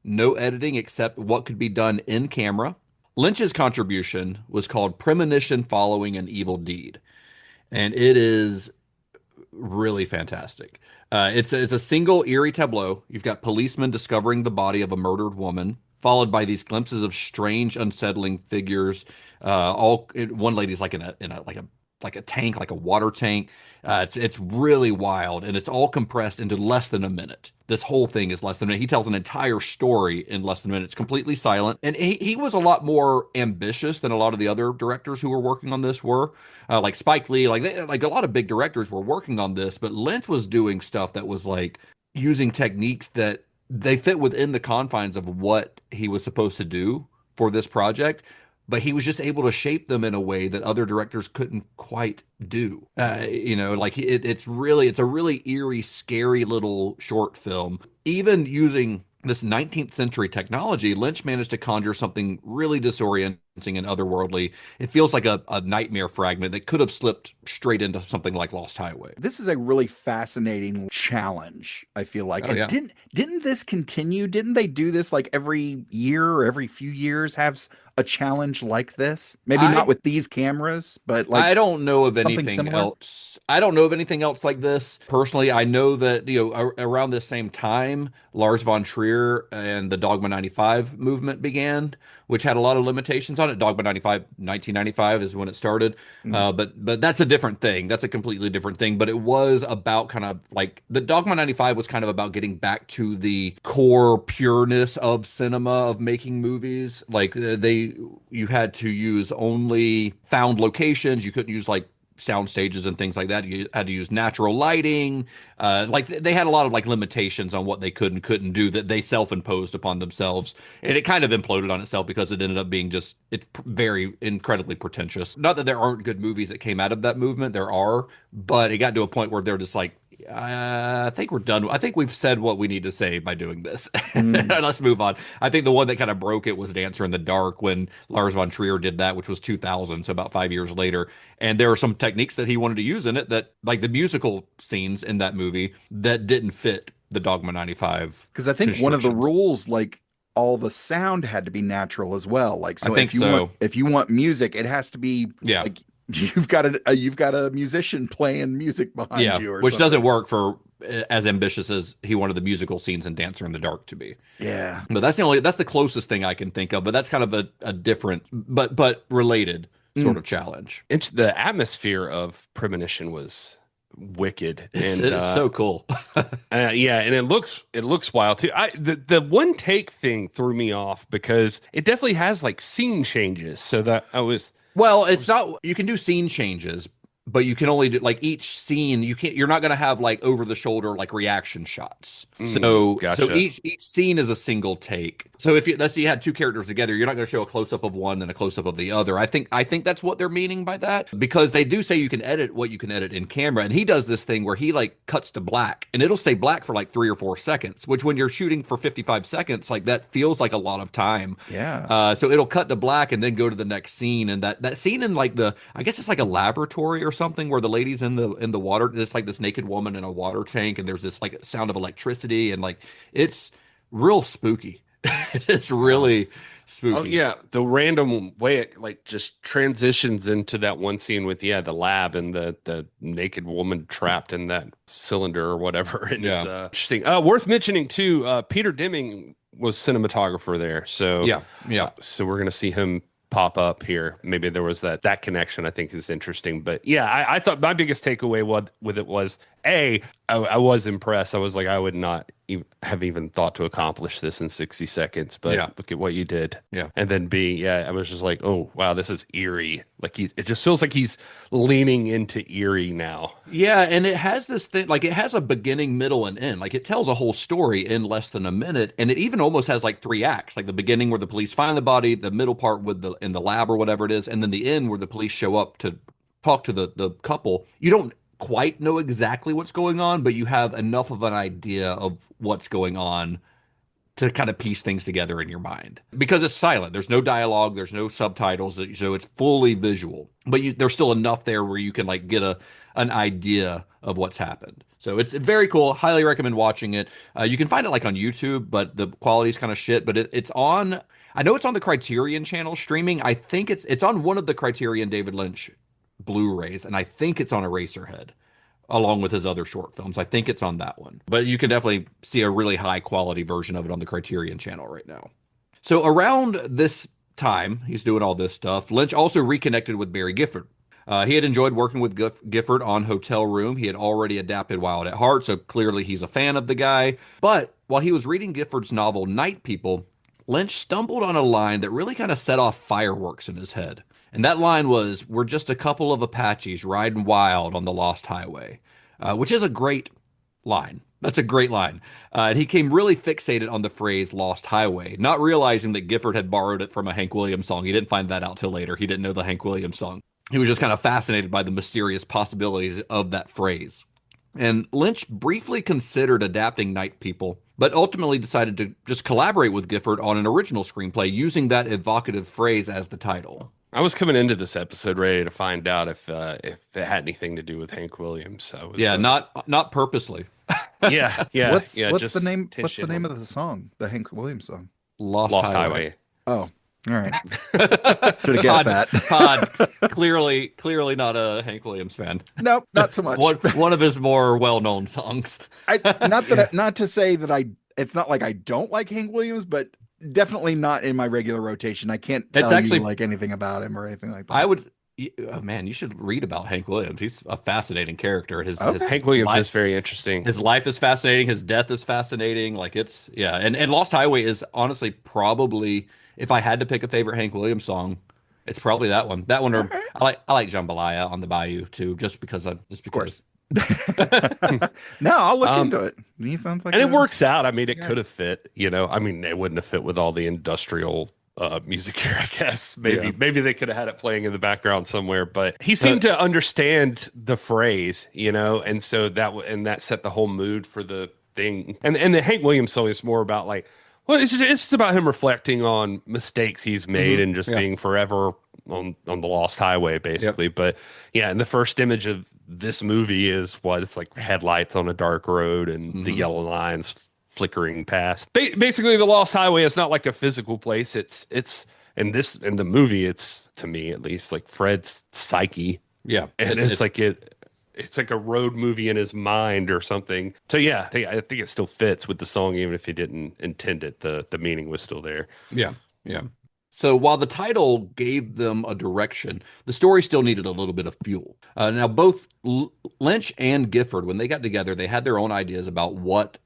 no editing except what could be done in camera. Lynch's contribution was called Premonition Following an Evil Deed, and it is really fantastic. It's a single eerie tableau. You've got policemen discovering the body of a murdered woman, followed by these glimpses of strange, unsettling figures. One lady's like in a tank, like a water tank. It's really wild, and it's all compressed into less than a minute. This whole thing is less than a minute. He tells an entire story in less than a minute. It's completely silent, and he was a lot more ambitious than a lot of the other directors who were working on this were. Like Spike Lee, like a lot of big directors were working on this, but Lynch was doing stuff that was like using techniques that they fit within the confines of what he was supposed to do for this project. But he was just able to shape them in a way that other directors couldn't quite do. It's a really eerie, scary little short film. even using this 19th century technology, Lynch managed to conjure something really disorienting and otherworldly. It feels like a nightmare fragment that could have slipped straight into something like Lost Highway. This is a really fascinating challenge, I feel like. Oh, and yeah. didn't this continue? Didn't they do this like every year or every few years, have a challenge like this? Maybe not with these cameras, but like I don't know of something anything similar? else. I don't know of anything else like this. Personally, I know that, around this same time, Lars von Trier and the Dogma 95 movement began, which had a lot of limitations on it. Dogma 95, 1995 is when it started. But that's a different thing. That's a completely different thing. But it was about kind of like the Dogma 95 was kind of about getting back to the core pureness of cinema, of making movies. Like you had to use only found locations. You couldn't use like sound stages and things like that. You had to use natural lighting. Like they had a lot of like limitations on what they could and couldn't do that they self-imposed upon themselves. And it kind of imploded on itself because it ended up being it's very incredibly pretentious. Not that there aren't good movies that came out of that movement. There are, but it got to a point where they're just like, I think we're done. I think we've said what we need to say by doing this. Let's move on. I think the one that kind of broke it was Dancer in the Dark when Lars von Trier did that, which was 2000, so about 5 years later. And there were some techniques that he wanted to use in it that, like the musical scenes in that movie, that didn't fit the Dogma 95. Because I think one of the rules, like all the sound had to be natural as well. Like, so I think if you want music, it has to be like you've got a musician playing music behind you, or which something. doesn't work for as ambitious as he wanted the musical scenes in Dancer in the Dark to be. Yeah, but that's the closest thing I can think of. But that's kind of a different but related sort of challenge. The atmosphere of Premonition was wicked. It is so cool. Yeah, and it looks wild too. The one take thing threw me off because it definitely has like scene changes. So that you can do scene changes, but you can only do like each scene. You're not going to have like over the shoulder like reaction shots. So each scene is a single take. So let's say you had two characters together, you're not going to show a close up of one and a close up of the other. I think that's what they're meaning by that, because they do say you can edit what you can edit in camera, and he does this thing where he like cuts to black, and it'll stay black for like 3 or 4 seconds, which when you're shooting for 55 seconds, like that feels like a lot of time. Yeah. So it'll cut to black and then go to the next scene, and that scene in like I guess it's like a laboratory or something where the lady's in the water. It's like this naked woman in a water tank, and there's this like sound of electricity, and like it's real spooky. It's really spooky. Oh yeah, the random way it like just transitions into that one scene with the lab and the naked woman trapped in that cylinder or whatever. And it's interesting. Worth mentioning too, Peter Deming was cinematographer there. So so we're gonna see him pop up here. Maybe there was that connection. I think is interesting. But yeah, I thought my biggest takeaway with it was I was impressed. I was like, I would not have even thought to accomplish this in 60 seconds, but look at what you did. Yeah. And then B, I was just like, oh wow, this is eerie. Like it just feels like he's leaning into eerie now. Yeah, and it has this thing, like it has a beginning, middle, and end. Like it tells a whole story in less than a minute, and it even almost has like 3 acts. Like the beginning where the police find the body, the middle part in the lab or whatever it is, and then the end where the police show up to talk to the couple. You don't quite know exactly what's going on, but you have enough of an idea of what's going on to kind of piece things together in your mind, because it's silent. There's no dialogue, there's no subtitles, so it's fully visual, but there's still enough there where you can like get an idea of what's happened. So it's very cool. Highly recommend watching it. You can find it like on YouTube, but the quality's kind of shit, but it's on, I know it's on the Criterion channel streaming. I think it's on one of the Criterion David Lynch Blu-rays, and I think it's on Eraserhead along with his other short films. I think it's on that one, but you can definitely see a really high quality version of it on the Criterion channel right now. So around this time he's doing all this stuff, Lynch also reconnected with Barry Gifford. He had enjoyed working with Gifford on Hotel Room. He had already adapted Wild at Heart, so clearly he's a fan of the guy. But while he was reading Gifford's novel Night People, Lynch stumbled on a line that really kind of set off fireworks in his head. And that line was, "We're just a couple of Apaches riding wild on the Lost Highway," which is a great line. That's a great line. And he came really fixated on the phrase Lost Highway, not realizing that Gifford had borrowed it from a Hank Williams song. He didn't find that out till later. He didn't know the Hank Williams song. He was just kind of fascinated by the mysterious possibilities of that phrase. And Lynch briefly considered adapting Night People, but ultimately decided to just collaborate with Gifford on an original screenplay using that evocative phrase as the title. I was coming into this episode ready to find out if it had anything to do with Hank Williams. Not purposely. Yeah. What's just the name? What's the tension name on- of the song? The Hank Williams song. Lost Highway. Oh, all right. Should have guessed that. Todd, clearly not a Hank Williams fan. Nope, not so much. One of his more well-known songs. Not to say that it's not like I don't like Hank Williams, but definitely not in my regular rotation. I can't tell you like anything about him or anything like that. I would. Oh, man, you should read about Hank Williams. He's a fascinating character. His Hank Williams is very interesting. His life is fascinating. His death is fascinating. Like and Lost Highway is honestly probably, if I had to pick a favorite Hank Williams song, it's probably that one. That one, or I like Jambalaya on the Bayou too, just because. No, I'll look into it. He sounds like, and it works out. I mean, it could have fit. I mean, it wouldn't have fit with all the industrial music here, I guess. Maybe they could have had it playing in the background somewhere, but he seemed to understand the phrase, and so that set the whole mood for the thing. And the Hank Williams song is more about like, well, it's just about him reflecting on mistakes he's made and just being forever on the lost highway, basically. Yep. But yeah, and the first image of this movie is it's like headlights on a dark road and the yellow lines flickering past. Basically, the Lost Highway is not like a physical place. It's in the movie. It's, to me at least, like Fred's psyche. Yeah, and it's like a road movie in his mind or something. So yeah, I think it still fits with the song, even if he didn't intend it. The meaning was still there. Yeah. So while the title gave them a direction, the story still needed a little bit of fuel. Now, both Lynch and Gifford, when they got together, they had their own ideas about what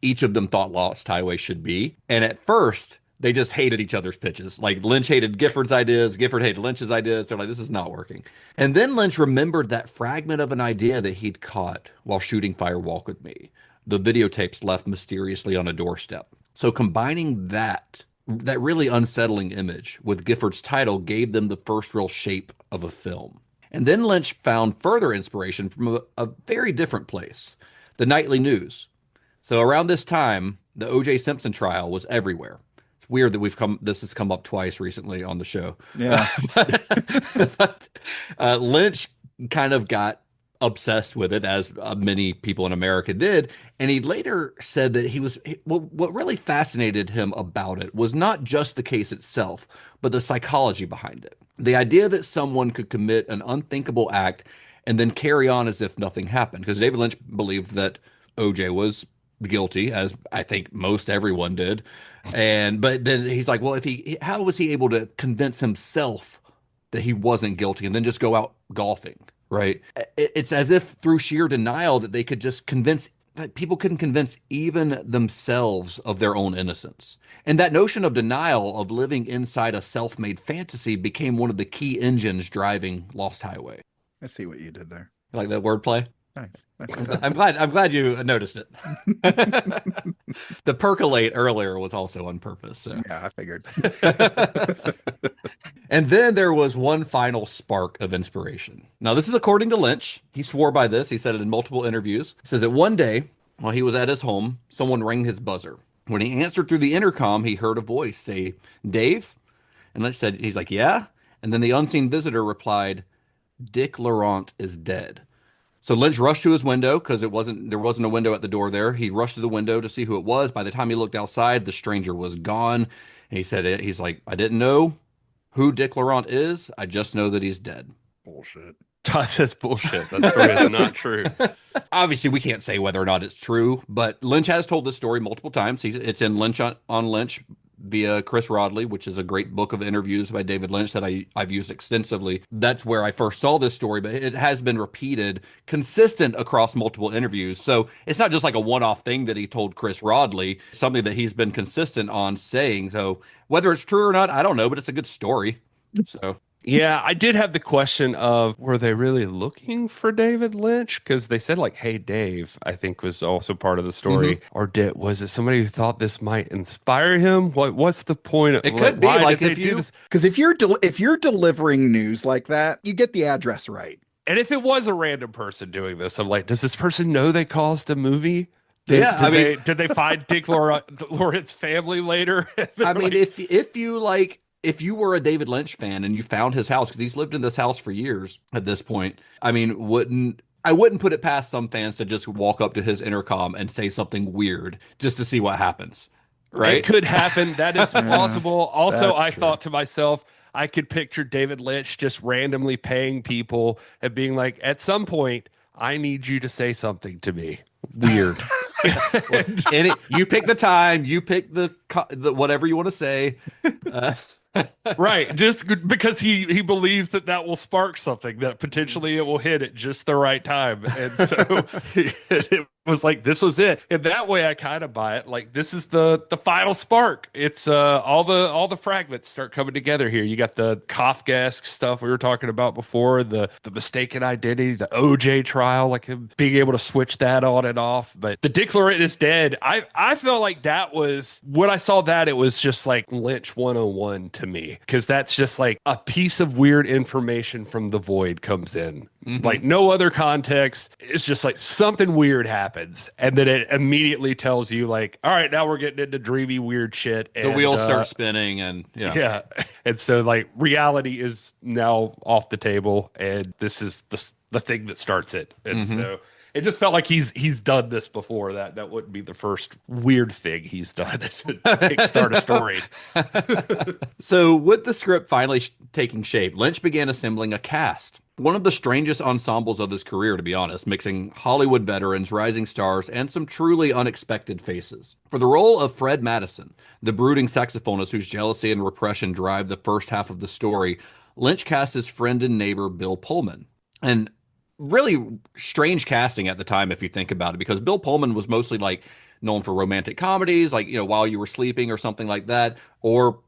each of them thought Lost Highway should be. And at first, they just hated each other's pitches. Like Lynch hated Gifford's ideas, Gifford hated Lynch's ideas. They're like, this is not working. And then Lynch remembered that fragment of an idea that he'd caught while shooting Fire Walk with Me. The videotapes left mysteriously on a doorstep. So combining that really unsettling image with Gifford's title gave them the first real shape of a film. And then Lynch found further inspiration from a very different place, the nightly news. So around this time, the O.J. Simpson trial was everywhere. It's weird that this has come up twice recently on the show. Yeah. but Lynch kind of got obsessed with it, as many people in America did. And he later said that what really fascinated him about it was not just the case itself, but the psychology behind it. The idea that someone could commit an unthinkable act and then carry on as if nothing happened. Because David Lynch believed that O.J. was guilty, as I think most everyone did. But then he's like, well, how was he able to convince himself that he wasn't guilty and then just go out golfing, right? It's as if through sheer denial that they could just that people couldn't convince even themselves of their own innocence. And that notion of denial, of living inside a self-made fantasy, became one of the key engines driving Lost Highway. I see what you did there. You like that wordplay? Nice. I'm glad you noticed it. The percolate earlier was also on purpose. So. Yeah, I figured. And then there was one final spark of inspiration. Now, this is according to Lynch. He swore by this. He said it in multiple interviews. He says that one day, while he was at his home, someone rang his buzzer. When he answered through the intercom, he heard a voice say, "Dave?" And Lynch said, he's like, "Yeah?" And then the unseen visitor replied, "Dick Laurent is dead." So Lynch rushed to his window because there wasn't a window at the door there. He rushed to the window to see who it was. By the time he looked outside, the stranger was gone. And he said, he's like, "I didn't know who Dick Laurent is. I just know that he's dead." Bullshit. Todd says bullshit. That story is not true. Obviously, we can't say whether or not it's true, but Lynch has told this story multiple times. It's in Lynch on Lynch via Chris Rodley, which is a great book of interviews by David Lynch that I've used extensively. That's where I first saw this story, but it has been repeated, consistent across multiple interviews. So it's not just like a one-off thing that he told Chris Rodley, something that he's been consistent on saying. So whether it's true or not, I don't know, but it's a good story. So yeah, I did have the question of, were they really looking for David Lynch? Because they said like, "Hey Dave," I think was also part of the story. Or was it somebody who thought this might inspire him? What's the point of it? Could be why like did if they do you this? Because if you're delivering news like that, you get the address right. And if it was a random person doing this, I'm like, does this person know they caused a movie? Did Did they find Dick Lawrence family later? I mean, if you were a David Lynch fan and you found his house, because he's lived in this house for years at this point, I mean, I wouldn't put it past some fans to just walk up to his intercom and say something weird just to see what happens. Right? It could happen. That is plausible. Also, I true. thought to myself, I could picture David Lynch just randomly paying people and being like, at some point, I need you to say something to me. Weird. You pick the time, you pick the whatever you want to say. Right, just because he believes that will spark something, that potentially it will hit at just the right time. And so it was like, this was it. And that way I kind of buy it. Like, this is the final spark. It's all the fragments start coming together here. You got the Kafkaesque stuff we were talking about before, the mistaken identity, the OJ trial, like him being able to switch that on and off. But the Dick Lawrence is dead. I felt like that was, when I saw that, it was just like Lynch 101 to me, because that's just like a piece of weird information from the void comes in. Like, no other context. It's just like something weird happens, and then it immediately tells you, like, all right, now we're getting into dreamy weird shit. And, the wheels start spinning, and yeah. And so, like, reality is now off the table, and this is the thing that starts it. And so it just felt like he's done this before. That wouldn't be the first weird thing he's done to kickstart a story. So with the script finally taking shape, Lynch began assembling a cast. One of the strangest ensembles of his career, to be honest, mixing Hollywood veterans, rising stars, and some truly unexpected faces. For the role of Fred Madison, the brooding saxophonist whose jealousy and repression drive the first half of the story, Lynch cast his friend and neighbor Bill Pullman. And really strange casting at the time, if you think about it, because Bill Pullman was mostly like known for romantic comedies, like, While You Were Sleeping or something like that. Or,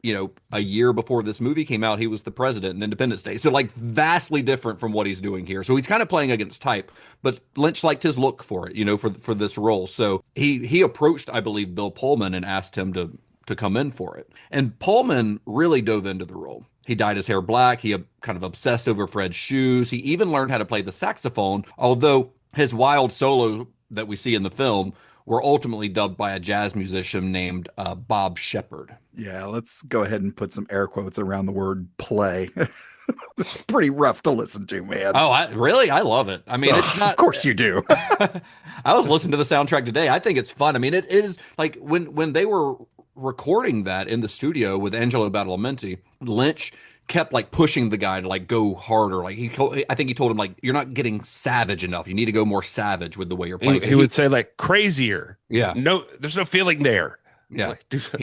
a year before this movie came out, he was the president in Independence Day. So, like, vastly different from what he's doing here. So he's kind of playing against type, but Lynch liked his look for it, for this role. So he approached, I believe, Bill Pullman and asked him to come in for it. And Pullman really dove into the role. He dyed his hair black. He kind of obsessed over Fred's shoes. He even learned how to play the saxophone, although his wild solos that we see in the film were ultimately dubbed by a jazz musician named Bob Shepherd. Yeah, let's go ahead and put some air quotes around the word play. It's pretty rough to listen to, man. Oh, I love it. I mean, it's not... Of course you do. I was listening to the soundtrack today. I think it's fun. I mean, it is like when they were recording that in the studio with Angelo Badalamenti, Lynch kept like pushing the guy to like go harder. Like I think he told him, like, you're not getting savage enough. You need to go more savage with the way you're playing. He would say, like, crazier. Yeah. No, there's no feeling there. Yeah.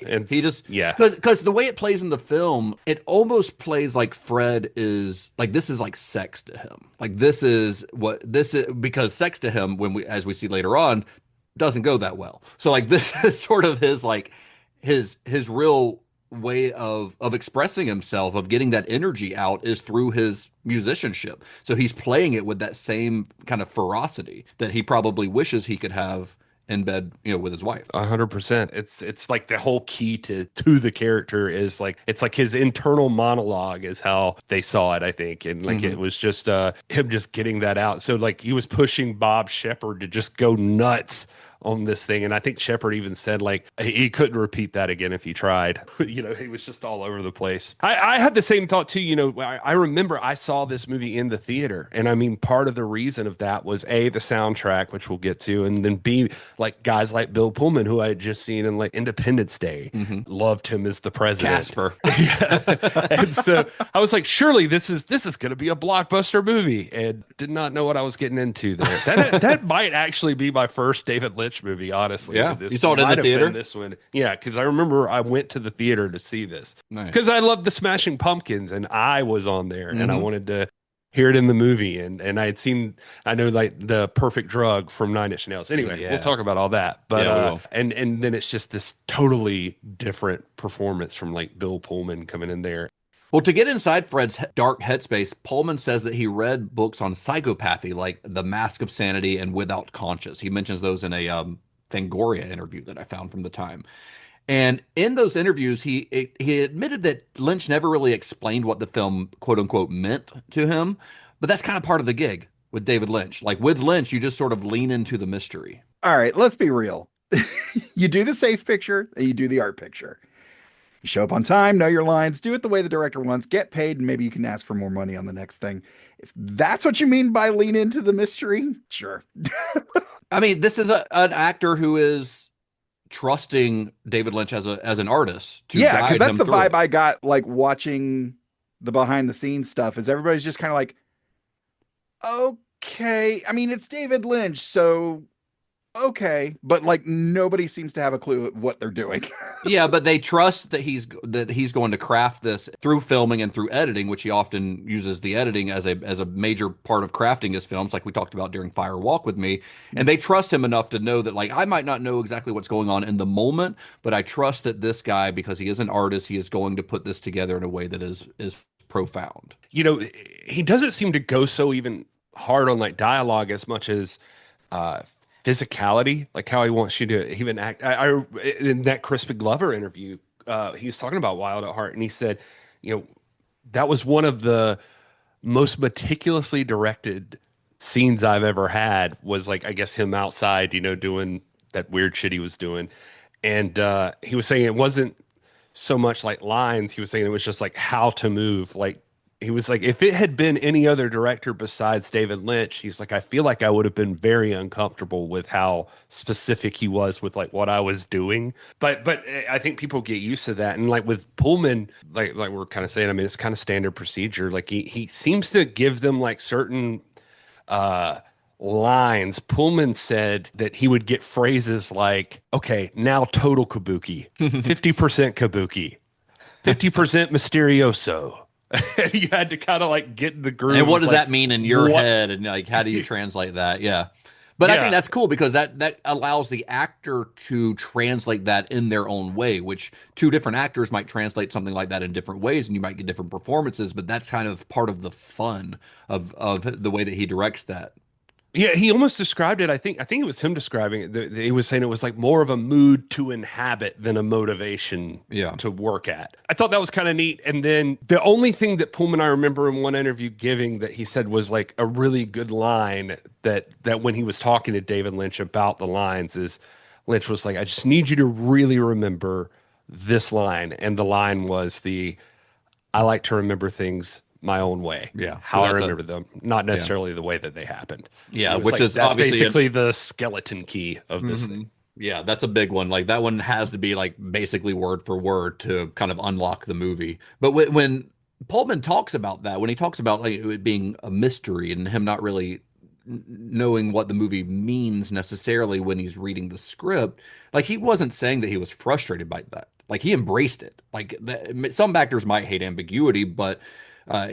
And he just, yeah. Because the way it plays in the film, it almost plays like Fred is like, this is like sex to him. Like, this is because sex to him, as we see later on, doesn't go that well. So like, this is sort of his, like, his real way of expressing himself, of getting that energy out, is through his musicianship. So he's playing it with that same kind of ferocity that he probably wishes he could have in bed, with his wife. 100%. It's like the whole key to the character is like, it's like his internal monologue is how they saw it, I think. And like, it was just him just getting that out. So like, he was pushing Bob Shepherd to just go nuts on this thing. And I think Shepard even said, like, he couldn't repeat that again if he tried. He was just all over the place. I had the same thought too. I remember I saw this movie in the theater, and I mean, part of the reason of that was A, the soundtrack, which we'll get to, and then B, like, guys like Bill Pullman, who I had just seen in like Independence Day, loved him as the president. Casper. And so I was like, surely this is going to be a blockbuster movie, and did not know what I was getting into there. That might actually be my first David Lynch movie, honestly. Yeah, you saw it in the theater? This one, yeah, because I remember I went to the theater to see this because Nice. I love the Smashing Pumpkins, and I was on there, and I wanted to hear it in the movie, and I had seen, I know, like, the Perfect Drug from Nine Inch Nails. Anyway, we'll talk about all that, but Yeah, we will. and then it's just this totally different performance from like Bill Pullman coming in there. Well, to get inside Fred's dark headspace, Pullman says that he read books on psychopathy like The Mask of Sanity and Without Conscience. He mentions those in a Fangoria interview that I found from the time. And in those interviews, he admitted that Lynch never really explained what the film, quote unquote, meant to him. But that's kind of part of the gig with David Lynch. Like with Lynch, you just sort of lean into the mystery. All right, let's be real. You do the safe picture and you do the art picture. You show up on time, know your lines, do it the way the director wants, get paid, and maybe you can ask for more money on the next thing. If that's what you mean by lean into the mystery, sure. I mean, this is an actor who is trusting David Lynch as an artist to Yeah, guide because that's him the through vibe it. I got like watching the behind the scenes stuff is everybody's just kind of like, okay. I mean, it's David Lynch, so okay, but like nobody seems to have a clue what they're doing. Yeah, but they trust that he's going to craft this through filming and through editing, which he often uses the editing as a major part of crafting his films, like we talked about during Fire Walk with Me. And they trust him enough to know that, like, I might not know exactly what's going on in the moment, but I trust that this guy, because he is an artist, he is going to put this together in a way that is profound. You know, he doesn't seem to go so even hard on like dialogue as much as physicality, like how he wants you to even act. I in that Crispin Glover interview, he was talking about Wild at Heart, and he said, you know, that was one of the most meticulously directed scenes I've ever had. Was like, I guess, him outside, you know, doing that weird shit he was doing, and he was saying it wasn't so much like lines. He was saying it was just like how to move, like. He was like, if it had been any other director besides David Lynch, he's like, I feel like I would have been very uncomfortable with how specific he was with like what I was doing. But I think people get used to that. And like with Pullman, like we're kind of saying, I mean, it's kind of standard procedure. Like he seems to give them like certain lines. Pullman said that he would get phrases like, okay, now total kabuki, 50% kabuki, 50% mysterioso. You had to kind of like get in the groove. And what does like, that mean in your head? And like, how do you translate that? Yeah. But I think that's cool because that allows the actor to translate that in their own way, which two different actors might translate something like that in different ways, and you might get different performances. But that's kind of part of the fun of the way that he directs that. Yeah, he almost described it. I think it was him describing it. He was saying it was like more of a mood to inhabit than a motivation to work at. I thought that was kind of neat. And then the only thing that Pullman, I remember in one interview giving that he said was like a really good line that when he was talking to David Lynch about the lines is Lynch was like, I just need you to really remember this line. And the line was I like to remember things my own way. Yeah. How I remember them, not necessarily the way that they happened. Yeah, which like, is that's obviously basically the skeleton key of this thing. Yeah, that's a big one. Like that one has to be like basically word for word to kind of unlock the movie. But when Pullman talks about that, when he talks about like it being a mystery and him not really knowing what the movie means necessarily when he's reading the script, like he wasn't saying that he was frustrated by that. Like he embraced it. Like some actors might hate ambiguity, but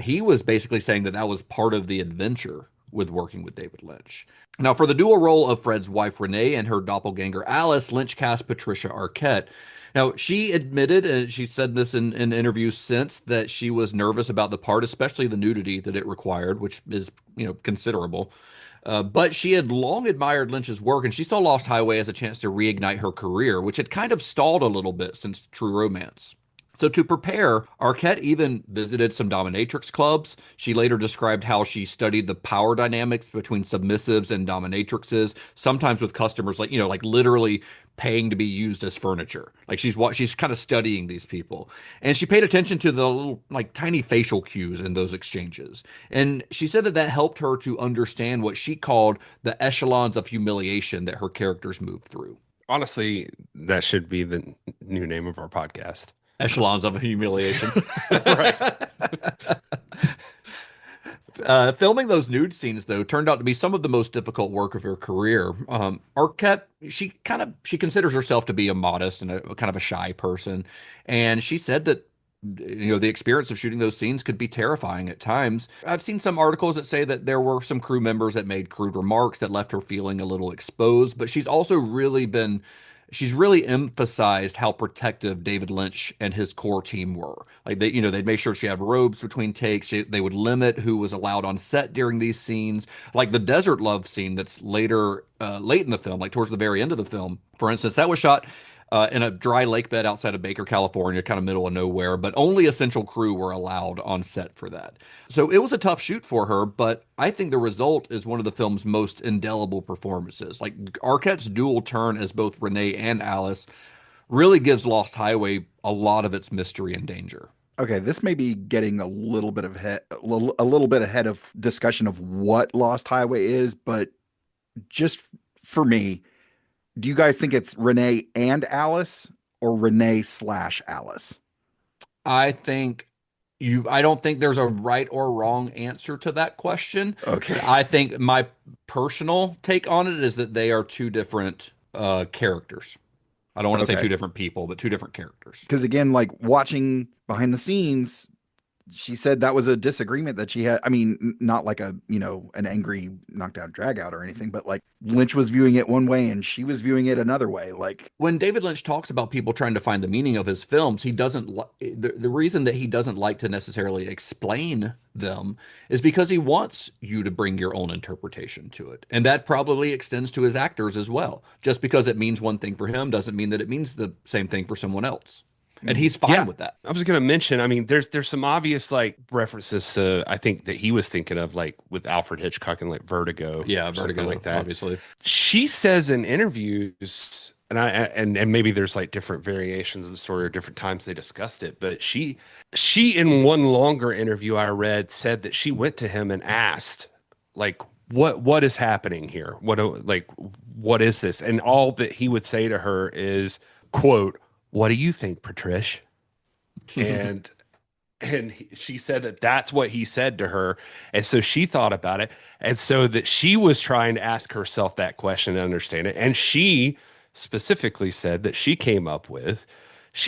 he was basically saying that was part of the adventure with working with David Lynch. Now, for the dual role of Fred's wife, Renee, and her doppelganger, Alice, Lynch cast Patricia Arquette. Now, she admitted, and she said this in interviews since, that she was nervous about the part, especially the nudity that it required, which is, considerable. But she had long admired Lynch's work, and she saw Lost Highway as a chance to reignite her career, which had kind of stalled a little bit since True Romance. So to prepare, Arquette even visited some dominatrix clubs. She later described how she studied the power dynamics between submissives and dominatrixes, sometimes with customers like literally paying to be used as furniture. Like she's kind of studying these people. And she paid attention to the little like tiny facial cues in those exchanges. And she said that helped her to understand what she called the echelons of humiliation that her characters move through. Honestly, that should be the new name of our podcast. Echelons of humiliation. Right. Filming those nude scenes, though, turned out to be some of the most difficult work of her career. Arquette, she considers herself to be a modest and a kind of a shy person. And she said that, the experience of shooting those scenes could be terrifying at times. I've seen some articles that say that there were some crew members that made crude remarks that left her feeling a little exposed, but she's really emphasized how protective David Lynch and his core team were. Like they'd make sure she had robes between takes. They would limit who was allowed on set during these scenes. Like the desert love scene that's later, late in the film, like towards the very end of the film, for instance, that was shot in a dry lake bed outside of Baker, California, kind of middle of nowhere, but only essential crew were allowed on set for that. So it was a tough shoot for her, but I think the result is one of the film's most indelible performances. Like Arquette's dual turn as both Renee and Alice really gives Lost Highway a lot of its mystery and danger. Okay, this may be getting a little bit ahead of discussion of what Lost Highway is, but just for me, do you guys think it's Renee and Alice or Renee / Alice? I don't think there's a right or wrong answer to that question. Okay. I think my personal take on it is that they are two different characters. I don't want to say two different people, but two different characters. Because again, like watching behind the scenes, she said that was a disagreement that she had. I mean, not like an angry knockdown drag out or anything, but like Lynch was viewing it one way and she was viewing it another way. Like when David Lynch talks about people trying to find the meaning of his films, he doesn't the reason that he doesn't like to necessarily explain them is because he wants you to bring your own interpretation to it. And that probably extends to his actors as well. Just because it means one thing for him doesn't mean that it means the same thing for someone else. And he's fine with that. I was going to mention, I mean, there's some obvious like references to, I think that he was thinking of like with Alfred Hitchcock and like Vertigo. Yeah, Vertigo, like that. Obviously. She says in interviews, and maybe there's like different variations of the story or different times they discussed it, but she in one longer interview I read said that she went to him and asked like, what is happening here? What is this? And all that he would say to her is, quote, "What do you think, Patricia?" And she said that that's what he said to her. And so she thought about it. And so that she was trying to ask herself that question and understand it. And she specifically said that she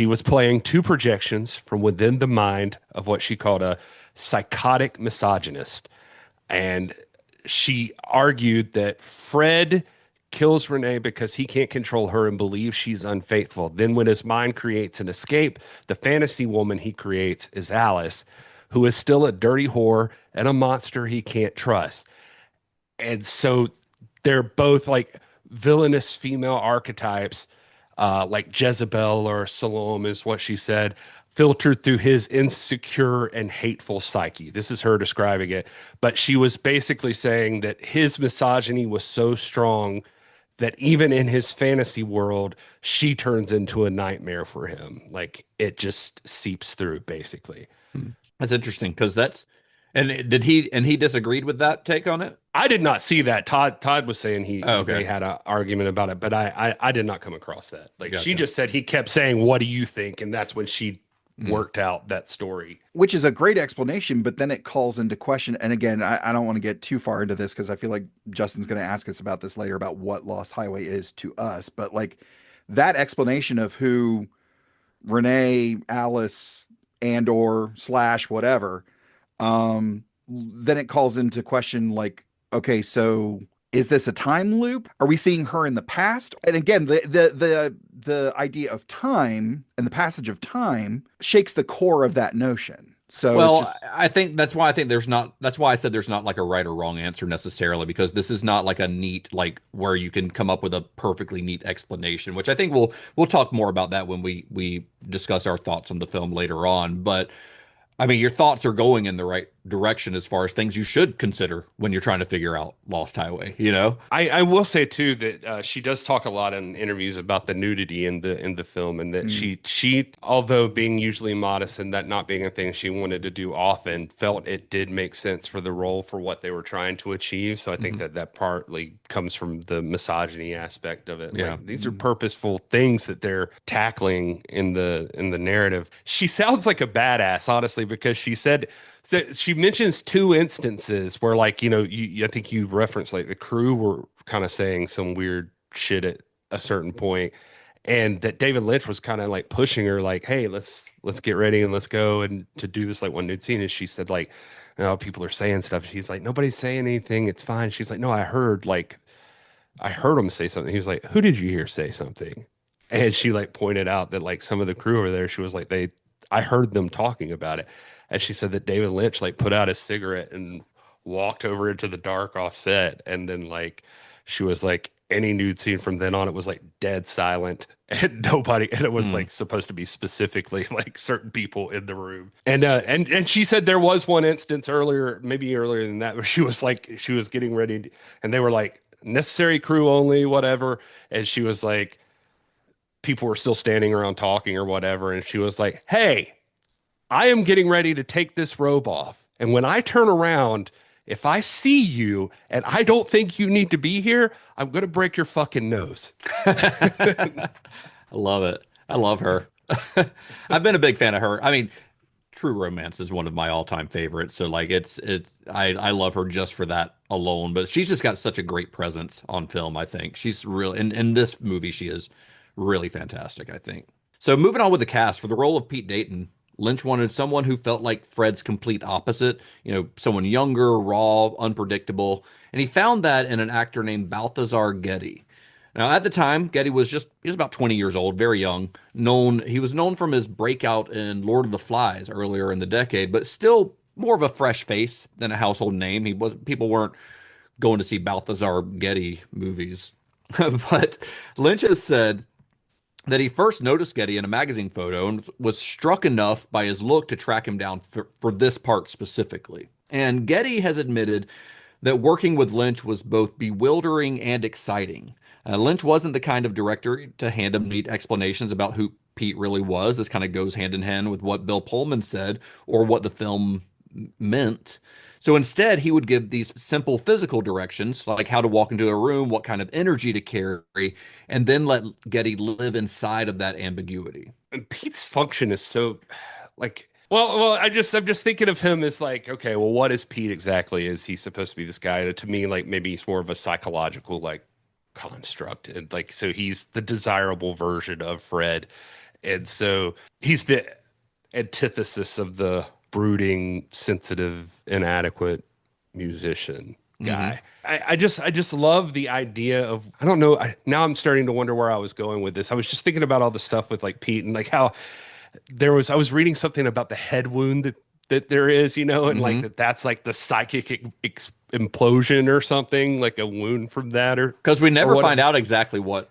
was playing two projections from within the mind of what she called a psychotic misogynist. And she argued that Fred kills Renee because he can't control her and believes she's unfaithful. Then when his mind creates an escape, the fantasy woman he creates is Alice, who is still a dirty whore and a monster he can't trust. And so they're both like villainous female archetypes, like Jezebel or Salome is what she said, filtered through his insecure and hateful psyche. This is her describing it. But she was basically saying that his misogyny was so strong that even in his fantasy world, she turns into a nightmare for him. Like it just seeps through, basically. That's interesting because he disagreed with that take on it? I did not see that. Todd was saying they had an argument about it, but I did not come across that. Like gotcha. She just said he kept saying, "What do you think?" And that's when she worked out that story. Which is a great explanation, but then it calls into question. And again, I don't want to get too far into this because I feel like Justin's going to ask us about this later about what Lost Highway is to us. But like that explanation of who Renee, Alice, and or / whatever, then it calls into question like, okay, so is this a time loop? Are we seeing her in the past? And again, the idea of time and the passage of time shakes the core of that notion. So well, I think that's why I said there's not like a right or wrong answer necessarily, because this is not like a neat, like where you can come up with a perfectly neat explanation, which I think we'll talk more about that when we discuss our thoughts on the film later on. But I mean, your thoughts are going in the right direction as far as things you should consider when you're trying to figure out Lost Highway, you know? I will say too that she does talk a lot in interviews about the nudity in the film, and that she, although being usually modest and that not being a thing she wanted to do often, felt it did make sense for the role for what they were trying to achieve. So I think that partly comes from the misogyny aspect of it. Yeah. Like, these are purposeful things that they're tackling in the narrative. She sounds like a badass, honestly, because she said that she mentions two instances where, like, you know, I think you referenced like the crew were kind of saying some weird shit at a certain point, and that David Lynch was kind of like pushing her, like, "Hey, let's get ready and let's go and to do this like one nude scene." And she said, like, "You know, people are saying stuff." She's like, "Nobody's saying anything. It's fine." She's like, "No, I heard him say something." He was like, "Who did you hear say something?" And she like pointed out that like some of the crew over there, she was like, I heard them talking about it. And she said that David Lynch like put out a cigarette and walked over into the dark off set. And then like, she was like, any nude scene from then on, it was like dead silent and nobody, and it was like supposed to be specifically like certain people in the room. And she said there was one instance earlier, maybe earlier than that, where she was getting ready and they were like necessary crew only, whatever. And she was like, people were still standing around talking or whatever. And she was like, hey, I am getting ready to take this robe off. And when I turn around, if I see you and I don't think you need to be here, I'm going to break your fucking nose. I love it. I love her. I've been a big fan of her. I mean, True Romance is one of my all-time favorites. So like I love her just for that alone, but she's just got such a great presence on film. I think she's really, in this movie, she is really fantastic, I think. So moving on with the cast, for the role of Pete Dayton, Lynch wanted someone who felt like Fred's complete opposite, someone younger, raw, unpredictable. And he found that in an actor named Balthazar Getty. Now, at the time, Getty he was about 20 years old, very young. He was known from his breakout in Lord of the Flies earlier in the decade, but still more of a fresh face than a household name. People weren't going to see Balthazar Getty movies. But Lynch has said that he first noticed Getty in a magazine photo and was struck enough by his look to track him down for this part specifically. And Getty has admitted that working with Lynch was both bewildering and exciting. Lynch wasn't the kind of director to hand him neat explanations about who Pete really was. This kind of goes hand in hand with what Bill Pullman said or what the film meant. So instead, he would give these simple physical directions, like how to walk into a room, what kind of energy to carry, and then let Getty live inside of that ambiguity. And Pete's function is so, like, well, I'm just thinking of him as like, okay, well, what is Pete exactly? Is he supposed to be this guy? To me, like, maybe he's more of a psychological, like, construct, and like, so he's the desirable version of Fred, and so he's the antithesis of the brooding, sensitive, inadequate musician guy. I just love the idea of, I don't know, now I'm starting to wonder where I was going with this. I was just thinking about all the stuff with like Pete and like how I was reading something about the head wound that there is, and like that's like the psychic implosion or something, like a wound from that, or because we never find out exactly what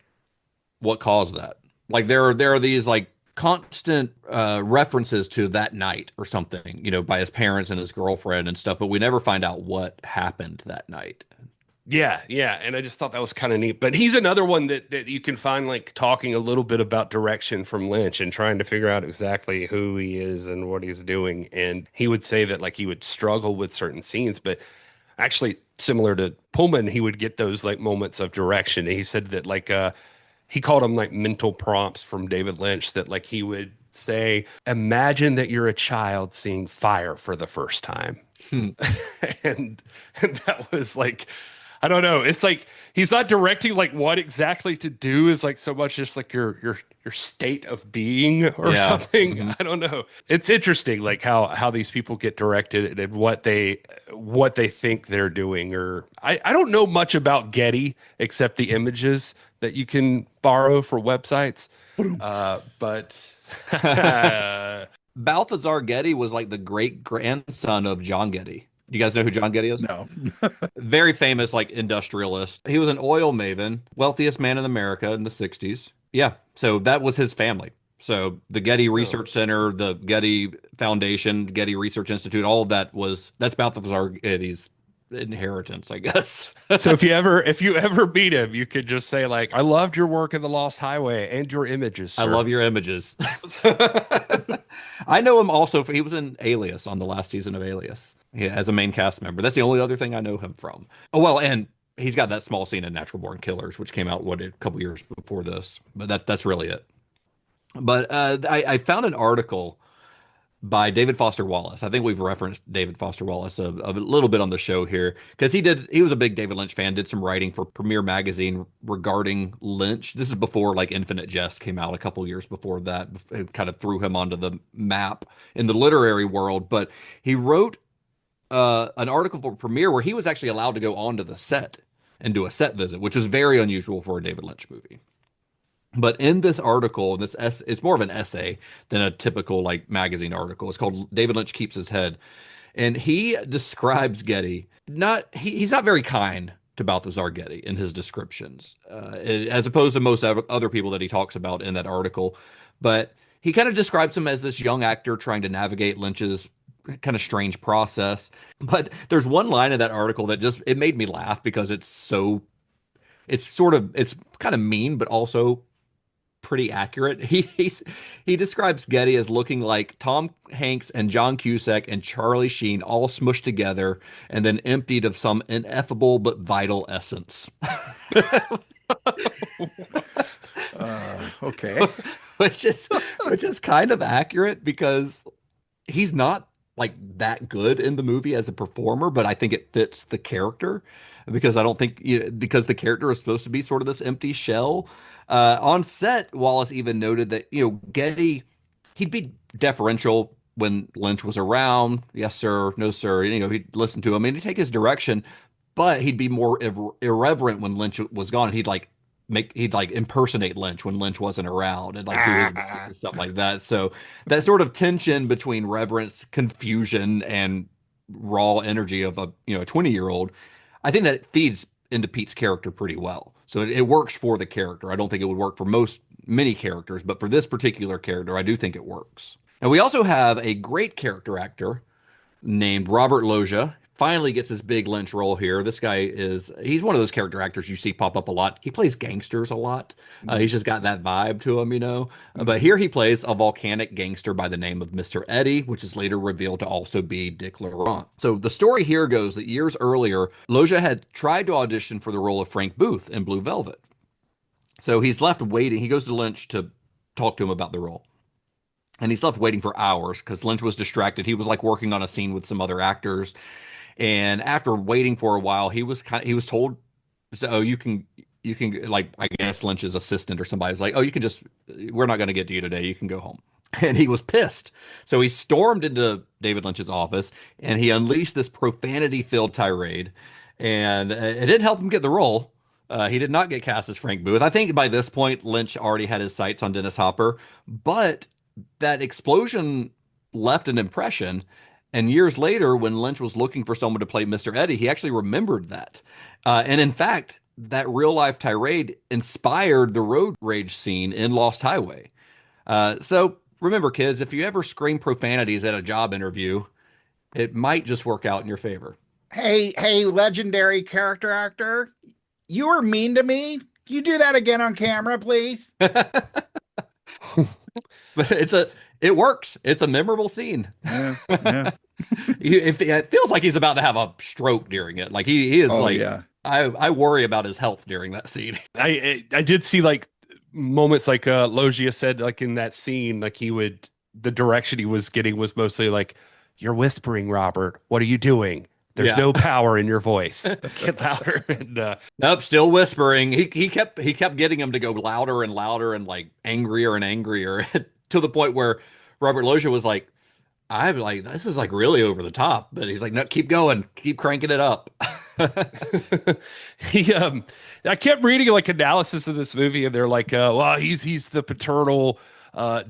caused that. Like there are these like constant references to that night or something, by his parents and his girlfriend and stuff, but we never find out what happened that night. Yeah. And I just thought that was kind of neat. But he's another one that you can find like talking a little bit about direction from Lynch and trying to figure out exactly who he is and what he's doing. And he would say that like he would struggle with certain scenes, but actually similar to Pullman, he would get those like moments of direction. And he said that like he called them like mental prompts from David Lynch, that like he would say, imagine that you're a child seeing fire for the first time. And that was like, I don't know. It's like he's not directing like what exactly to do, is like so much just like your state of being or something. I don't know. It's interesting like how these people get directed and what they think they're doing. Or I don't know much about Getty except the images that you can borrow for websites. But Balthazar Getty was like the great grandson of John Getty. Do you guys know who John Getty is? No. Very famous, like, industrialist. He was an oil maven, wealthiest man in America in the 60s. Yeah, so that was his family. So the Getty Research Center, the Getty Foundation, Getty Research Institute, all of that's Balthazar Getty's inheritance, I guess. So if you ever meet him, you could just say like, I loved your work in The Lost Highway and your images, sir. I love your images. I know him also he was in Alias on the last season of Alias. As a main cast member. That's the only other thing I know him from. Oh, well, and he's got that small scene in Natural Born Killers, which came out, a couple years before this. But that's really it. But I found an article by David Foster Wallace. I think we've referenced David Foster Wallace a little bit on the show here, because he was a big David Lynch fan, did some writing for Premiere Magazine regarding Lynch. This is before like Infinite Jest came out, a couple years before that. It kind of threw him onto the map in the literary world. But he wrote an article for Premiere where he was actually allowed to go onto the set and do a set visit, which is very unusual for a David Lynch movie. But in this article, it's more of an essay than a typical like magazine article. It's called David Lynch Keeps His Head. And he describes Getty, he's not very kind to Balthazar Getty in his descriptions, as opposed to most other people that he talks about in that article. But he kind of describes him as this young actor trying to navigate Lynch's kind of strange process. But there's one line in that article that it made me laugh because it's kind of mean, but also pretty accurate. He describes Getty as looking like Tom Hanks and John Cusack and Charlie Sheen all smushed together and then emptied of some ineffable but vital essence. Okay. which is kind of accurate because he's not like that good in the movie as a performer, but I think it fits the character because I don't think because the character is supposed to be sort of this empty shell. On set, Wallace even noted that, Getty, he'd be deferential when Lynch was around. Yes, sir. No, sir. He'd listen to him and he'd take his direction, but he'd be more irreverent when Lynch was gone. He'd impersonate Lynch when Lynch wasn't around and like do his voice and stuff like that. So that sort of tension between reverence, confusion, and raw energy of a 20-year-old, I think that feeds into Pete's character pretty well. So it works for the character. I don't think it would work for many characters, but for this particular character, I do think it works. And we also have a great character actor named Robert Loggia. Finally gets his big Lynch role here. This guy he's one of those character actors you see pop up a lot. He plays gangsters a lot. He's just got that vibe to him, But here he plays a volcanic gangster by the name of Mr. Eddie, which is later revealed to also be Dick Laurent. So the story here goes that years earlier, Loggia had tried to audition for the role of Frank Booth in Blue Velvet. So he's left waiting. He goes to Lynch to talk to him about the role. And he's left waiting for hours because Lynch was distracted. He was like working on a scene with some other actors. And after waiting for a while, he was told, "Oh, you can like, I guess Lynch's assistant or somebody was like, oh, we're not going to get to you today. You can go home." And he was pissed. So he stormed into David Lynch's office and he unleashed this profanity-filled tirade. And it didn't help him get the role. He did not get cast as Frank Booth. I think by this point, Lynch already had his sights on Dennis Hopper, but that explosion left an impression. And years later, when Lynch was looking for someone to play Mr. Eddie, he actually remembered that. And in fact, that real-life tirade inspired the road rage scene in Lost Highway. So remember, kids, if you ever scream profanities at a job interview, it might just work out in your favor. Hey, legendary character actor, you were mean to me. Can you do that again on camera, please? But it works. It's a memorable scene. Yeah. It feels like he's about to have a stroke during it. Like he is Yeah. I worry about his health during that scene. I did see like moments like Loggia said, like in that scene, like the direction he was getting was mostly like, "You're whispering, Robert. What are you doing? There's no power in your voice. Get louder." And nope, still whispering. He kept getting him to go louder and louder and like angrier and angrier to the point where Robert Loggia was like, "I'm like, this is like really over the top." But he's like, "No, keep going, keep cranking it up." I kept reading like analysis of this movie, and they're like, "Well, he's the paternal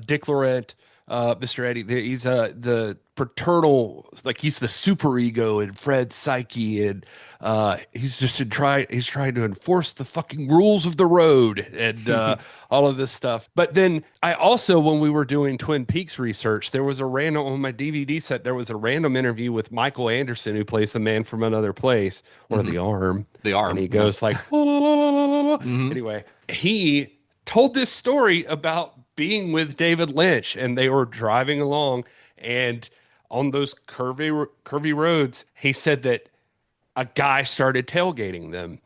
Dick Laurent, Mr. Eddie. He's the paternal, like he's the super ego in Fred's psyche, and he's trying to enforce the fucking rules of the road and all of this stuff." But then I also, when we were doing Twin Peaks research, there was on my DVD set, there was a random interview with Michael Anderson, who plays the man from Another Place, or the arm. And he goes like, la, la, la, la, la, la. Anyway, he told this story about being with David Lynch, and they were driving along, and on those curvy roads, he said that a guy started tailgating them,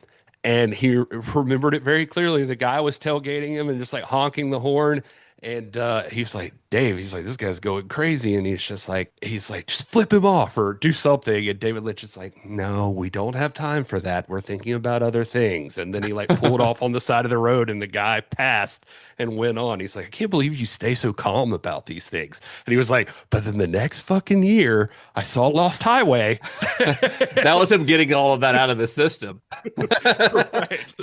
and he remembered it very clearly. The guy was tailgating him and just like honking the horn, and he's like, "Dave," he's like, "this guy's going crazy," and he's like, "Just flip him off or do something." And David Lynch is like, "No, we don't have time for that. We're thinking about other things." And then he like pulled off on the side of the road, and the guy passed and went on. He's like, "I can't believe you stay so calm about these things." And he was like, "But then the next fucking year, I saw Lost Highway." That was him getting all of that out of his system. Right.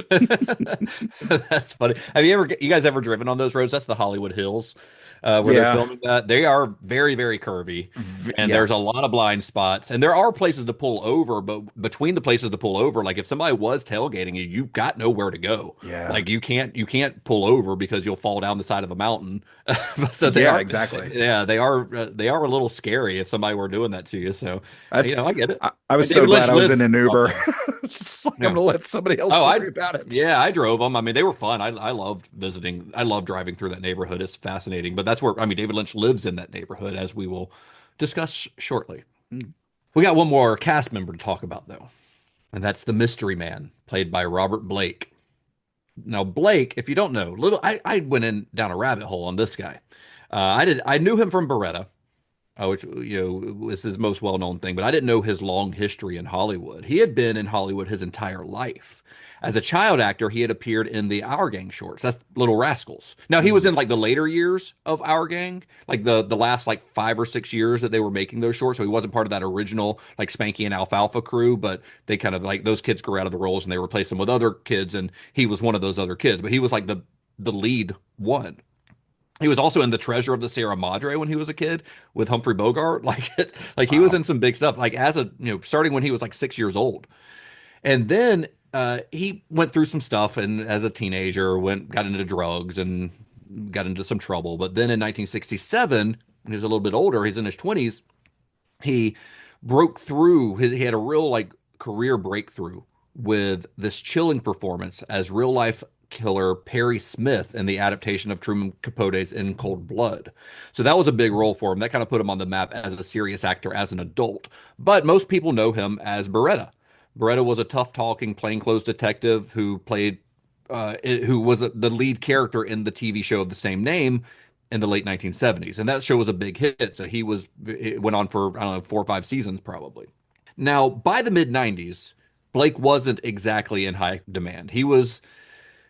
That's funny. Have you guys ever driven on those roads? That's the Hollywood Hills. where they're filming that. They are very, very curvy, and there's a lot of blind spots. And there are places to pull over, but between the places to pull over, like if somebody was tailgating you, you've got nowhere to go. Yeah. Like you can't pull over because you'll fall down the side of the mountain. So exactly. Yeah, they are a little scary if somebody were doing that to you. So I get it. I was so glad I was in an Uber. I'm gonna let somebody else worry about it. Yeah, I drove them. I mean, they were fun. I loved visiting. I loved driving through that neighborhood. It's fascinating. But that's where, I mean, David Lynch lives in that neighborhood, as we will discuss shortly. We got one more cast member to talk about, though, and that's the Mystery Man, played by Robert Blake. Now, Blake, if you don't know, I went down a rabbit hole on this guy. I knew him from Beretta, which was his most well-known thing, but I didn't know his long history in Hollywood. He had been in Hollywood his entire life. As a child actor, he had appeared in the Our Gang shorts. That's Little Rascals. Now, he was in like the later years of Our Gang, like the last like 5 or 6 years that they were making those shorts. So he wasn't part of that original like Spanky and Alfalfa crew, but they kind of like those kids grew out of the roles and they replaced them with other kids, and he was one of those other kids. But he was like the lead one. He was also in The Treasure of the Sierra Madre when he was a kid with Humphrey Bogart. He was in some big stuff, like starting when he was like 6 years old. And then he went through some stuff, and as a teenager got into drugs and got into some trouble. But then in 1967, when he was a little bit older, he's in his 20s, he broke through. He had a real like career breakthrough with this chilling performance as real life killer Perry Smith in the adaptation of Truman Capote's In Cold Blood. So that was a big role for him. That kind of put him on the map as a serious actor as an adult. But most people know him as Beretta. Beretta was a tough-talking plainclothes detective who was the lead character in the TV show of the same name in the late 1970s. And that show was a big hit. So it went on for, I don't know, 4 or 5 seasons probably. Now, by the mid-90s, Blake wasn't exactly in high demand. He was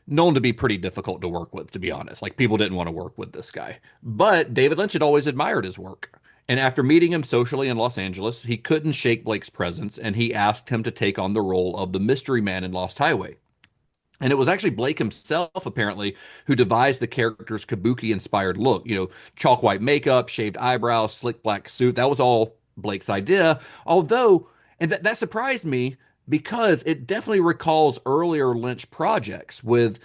known to be pretty difficult to work with, to be honest. Like, people didn't want to work with this guy. But David Lynch had always admired his work. And after meeting him socially in Los Angeles, he couldn't shake Blake's presence, and he asked him to take on the role of the mystery man in Lost Highway. And it was actually Blake himself, apparently, who devised the character's kabuki-inspired look. Chalk white makeup, shaved eyebrows, slick black suit. That was all Blake's idea. Although, and that surprised me, because it definitely recalls earlier Lynch projects with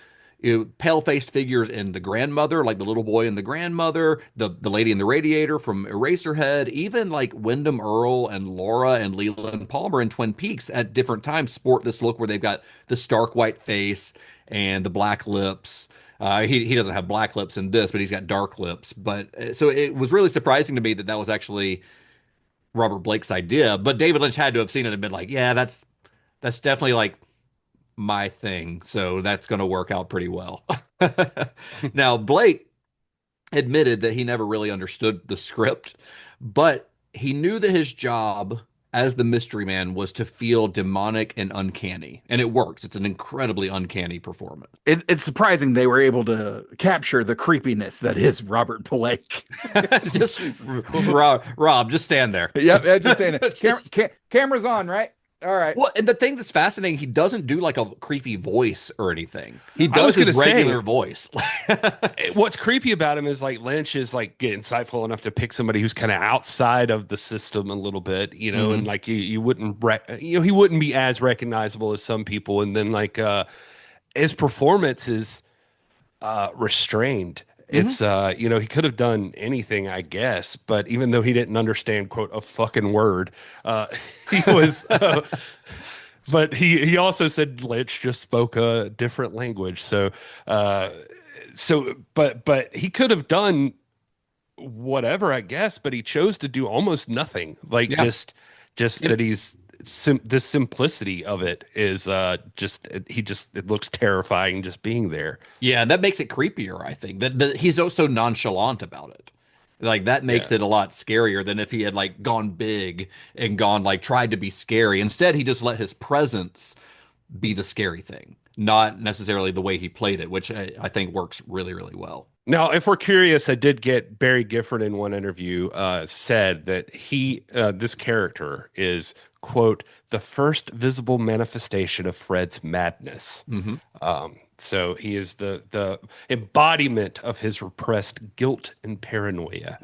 pale-faced figures in The Grandmother, like the little boy in The Grandmother, the lady in the radiator from Eraserhead, even like Wyndham Earle and Laura and Leland Palmer in Twin Peaks at different times sport this look where they've got the stark white face and the black lips. He doesn't have black lips in this, but he's got dark lips. But so it was really surprising to me that was actually Robert Blake's idea. But David Lynch had to have seen it and been like, yeah, that's definitely like my thing. So that's going to work out pretty well. Now, Blake admitted that he never really understood the script, but he knew that his job as the mystery man was to feel demonic and uncanny. And it works. It's an incredibly uncanny performance. It's surprising they were able to capture the creepiness that is Robert Blake. Just Rob, just stand there. Yep, just stand there. Camera's on, right? All right. Well, and the thing that's fascinating, he doesn't do like a creepy voice or anything. He does his regular voice. What's creepy about him is like Lynch is like insightful enough to pick somebody who's kind of outside of the system a little bit, and like you wouldn't, he wouldn't be as recognizable as some people. And then like his performance is restrained. It's he could have done anything, I guess, but even though he didn't understand quote a fucking word, he was but he also said Lynch just spoke a different language. So but he could have done whatever, I guess, but he chose to do almost nothing. Like just that he's the simplicity of it is it looks terrifying just being there. Yeah, that makes it creepier, I think. That he's also nonchalant about it. Like that makes it a lot scarier than if he had like gone big and gone like tried to be scary. Instead, he just let his presence be the scary thing. not necessarily the way he played it, which I think works really, really well. Now, if we're curious, I did get Barry Gifford in one interview said that this character is, quote, the first visible manifestation of Fred's madness. So he is the embodiment of his repressed guilt and paranoia.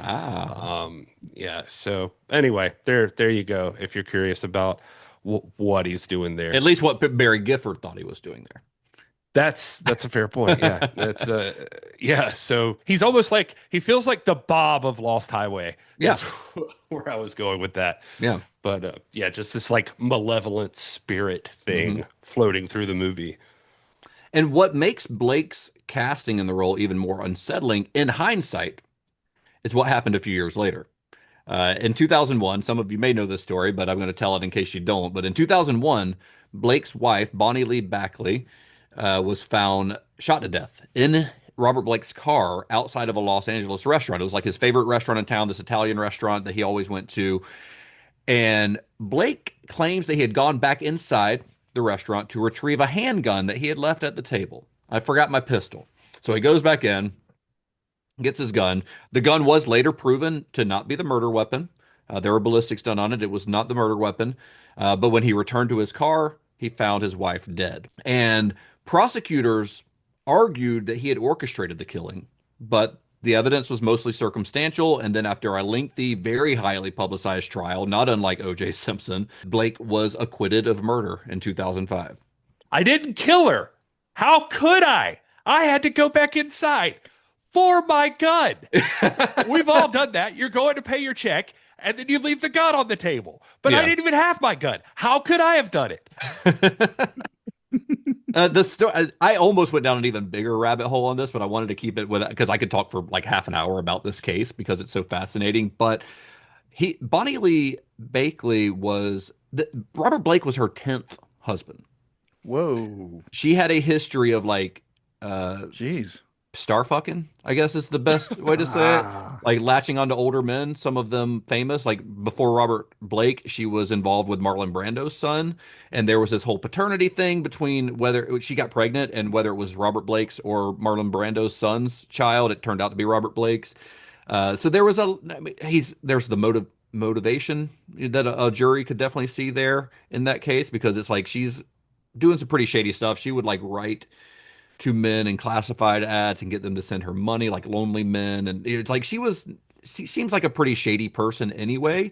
Yeah. So anyway, there you go. If you're curious about what he's doing there, At least what Barry Gifford thought he was doing there. That's a fair point. Yeah. That's yeah. So he's almost like, he feels like the Bob of Lost Highway. Yeah. Is where I was going with that. Yeah. But yeah, just this like malevolent spirit thing floating through the movie. And what makes Blake's casting in the role even more unsettling in hindsight is what happened a few years later. In 2001, some of you may know this story, but I'm going to tell it in case you don't. But in 2001, Blake's wife, Bonnie Lee Backley, was found shot to death in Robert Blake's car outside of a Los Angeles restaurant. It was like his favorite restaurant in town, this Italian restaurant that he always went to. And Blake claims that he had gone back inside the restaurant to retrieve a handgun that he had left at the table. I forgot my pistol. So he goes back in, gets his gun. The gun was later proven to not be the murder weapon. There were ballistics done on it. It was not the murder weapon. But when he returned to his car, he found his wife dead. And prosecutors argued that he had orchestrated the killing, but the evidence was mostly circumstantial. And then after a lengthy, very highly publicized trial, not unlike O.J. Simpson, Blake was acquitted of murder in 2005. I didn't kill her. How could I? I had to go back inside for my gun. We've all done that. You're going to pay your check, and then you leave the gun on the table. But I didn't even have my gun. How could I have done it? The story, I almost went down an even bigger rabbit hole on this, but I wanted to keep it with it because I could talk for like half an hour about this case because it's so fascinating. But Bonnie Lee Backley Robert Blake was her 10th husband. Whoa. She had a history of like, jeez, star fucking, I guess is the best way to say it. Like latching onto older men, some of them famous. Like before Robert Blake, she was involved with Marlon Brando's son. And there was this whole paternity thing between whether she got pregnant and whether it was Robert Blake's or Marlon Brando's son's child. It turned out to be Robert Blake's. So there was there's the motivation that a jury could definitely see there in that case, because it's like she's doing some pretty shady stuff. She would like write to men in classified ads and get them to send her money, like lonely men. And it's like she seems like a pretty shady person anyway.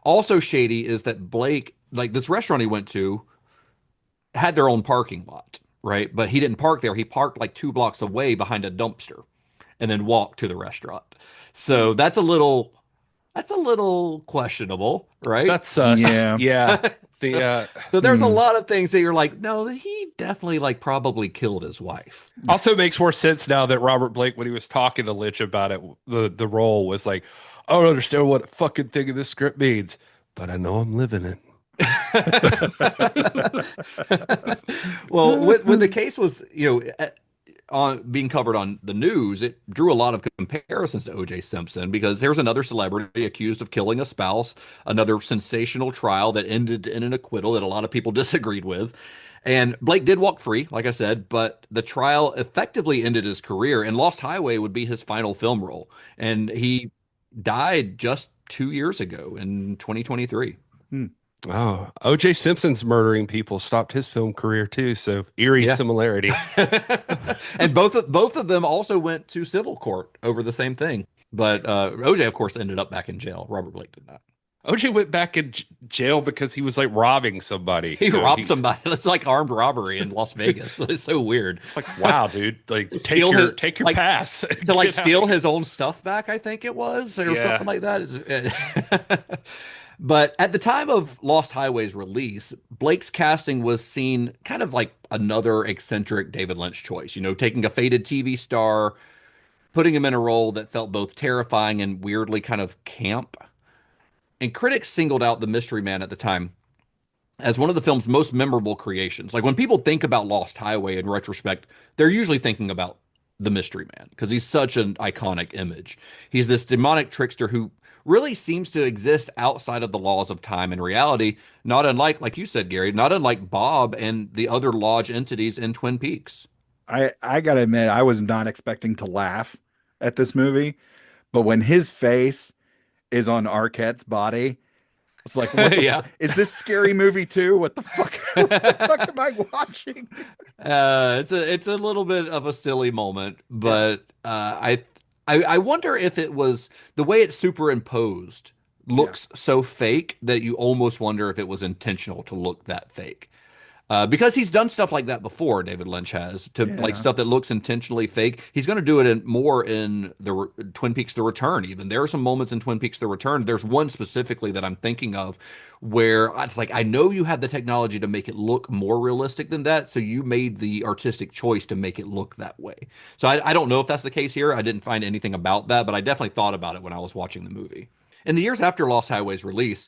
Also shady is that Blake, like this restaurant he went to, had their own parking lot, right? But he didn't park there. He parked like 2 blocks away behind a dumpster and then walked to the restaurant. So that's a little questionable, right? That's sus. Yeah. Yeah. So there's a lot of things that you're like, no, he definitely like probably killed his wife. Also makes more sense now that Robert Blake, when he was talking to Lynch about it, the role was like, I don't understand what a fucking thing in this script means, but I know I'm living it. Well, when the case was, being covered on the news, it drew a lot of comparisons to O.J. Simpson, because there's another celebrity accused of killing a spouse, another sensational trial that ended in an acquittal that a lot of people disagreed with. And Blake did walk free, like I said, but the trial effectively ended his career, and Lost Highway would be his final film role. And he died just 2 years ago in 2023. Oh, O.J. Simpson's murdering people stopped his film career too. So eerie similarity. And both of them also went to civil court over the same thing. But O.J. of course ended up back in jail. Robert Blake did not. O.J. went back in jail because he was like robbing somebody. He robbed somebody. It's like armed robbery in Las Vegas. It's so weird. It's like, wow, dude. Like take your pass to like steal his own stuff back. I think it was or something like that. But at the time of Lost Highway's release, Blake's casting was seen kind of like another eccentric David Lynch choice, taking a faded TV star, putting him in a role that felt both terrifying and weirdly kind of camp. And critics singled out the Mystery Man at the time as one of the film's most memorable creations. Like when people think about Lost Highway in retrospect, they're usually thinking about the Mystery Man because he's such an iconic image. He's this demonic trickster who really seems to exist outside of the laws of time and reality, not unlike, like you said, Gary, not unlike Bob and the other lodge entities in Twin Peaks. I gotta admit, I was not expecting to laugh at this movie, but when his face is on Arquette's body, it's like, what the Yeah. is this Scary Movie too? What the fuck? What the fuck am I watching? It's a little bit of a silly moment, but I wonder if it was the way it's superimposed looks so fake that you almost wonder if it was intentional to look that fake. Because he's done stuff like that before, David Lynch has, to like stuff that looks intentionally fake. He's going to do it more in the Twin Peaks: The Return. Even there are some moments in Twin Peaks: The Return. There's one specifically that I'm thinking of where it's like, I know you had the technology to make it look more realistic than that, so you made the artistic choice to make it look that way. So I don't know if that's the case here. I didn't find anything about that, but I definitely thought about it when I was watching the movie. In the years after Lost Highway's release,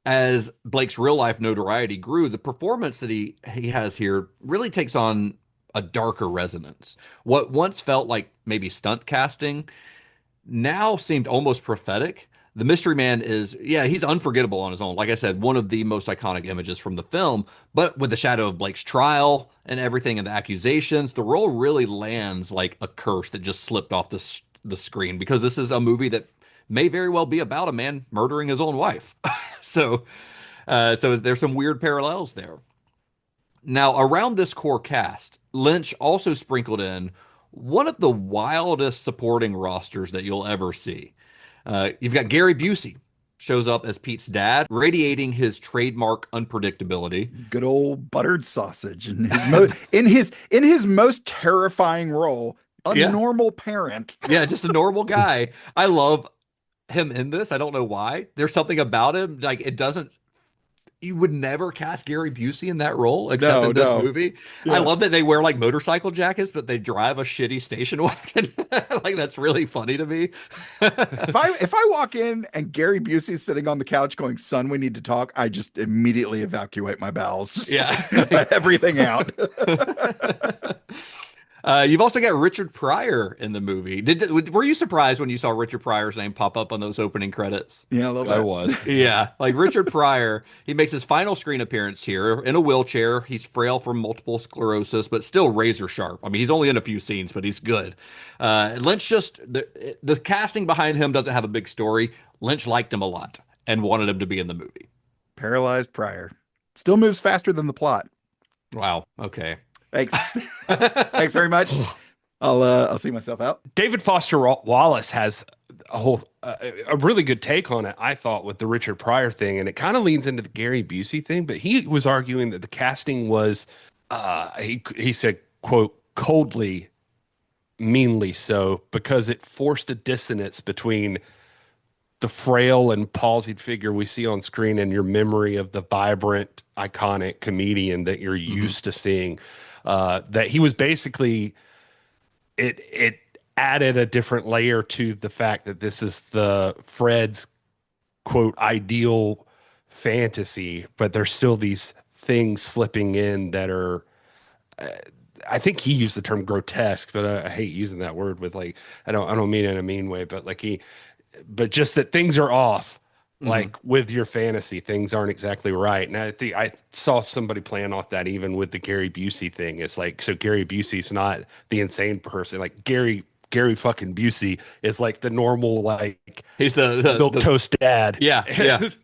as Blake's real life notoriety grew, the performance that he has here really takes on a darker resonance. What once felt like maybe stunt casting now seemed almost prophetic. The Mystery Man is, he's unforgettable on his own. Like I said, one of the most iconic images from the film, but with the shadow of Blake's trial and everything and the accusations, the role really lands like a curse that just slipped off the screen, because this is a movie that may very well be about a man murdering his own wife. So there's some weird parallels there. Now, around this core cast, Lynch also sprinkled in one of the wildest supporting rosters that you'll ever see. You've got Gary Busey, shows up as Pete's dad, radiating his trademark unpredictability. Good old buttered sausage in his most terrifying role, a normal parent. Yeah, just a normal guy. I love him in this. I don't know why. There's something about him, like, it doesn't, you would never cast Gary Busey in that role except in this movie. I love that they wear like motorcycle jackets, but they drive a shitty station wagon. Like, that's really funny to me. If I walk in and Gary Busey's sitting on the couch going, "Son, we need to talk," I just immediately evacuate my bowels. Just everything out. You've also got Richard Pryor in the movie. Were you surprised when you saw Richard Pryor's name pop up on those opening credits? Yeah, a little bit. I was. Yeah, like Richard Pryor, he makes his final screen appearance here in a wheelchair. He's frail from multiple sclerosis, but still razor sharp. I mean, he's only in a few scenes, but he's good. Lynch the casting behind him doesn't have a big story. Lynch liked him a lot and wanted him to be in the movie. Paralyzed Pryor still moves faster than the plot. Wow. Okay. Thanks. Thanks very much. I'll see myself out. David Foster Wallace has a really good take on it, I thought, with the Richard Pryor thing, and it kind of leans into the Gary Busey thing. But he was arguing that the casting was, he said, quote, coldly, meanly so, because it forced a dissonance between the frail and palsied figure we see on screen and your memory of the vibrant, iconic comedian that you're used to seeing. That he was basically, it added a different layer to the fact that this is the Fred's quote ideal fantasy, but there's still these things slipping in that are, I think he used the term grotesque, but I hate using that word with, like, I don't mean it in a mean way, but like but just that things are off. Like with your fantasy, things aren't exactly right. And I saw somebody playing off that even with the Gary Busey thing. It's like, so Gary Busey's not the insane person. Like Gary fucking Busey is like the normal, like, he's the milk toast dad. Yeah.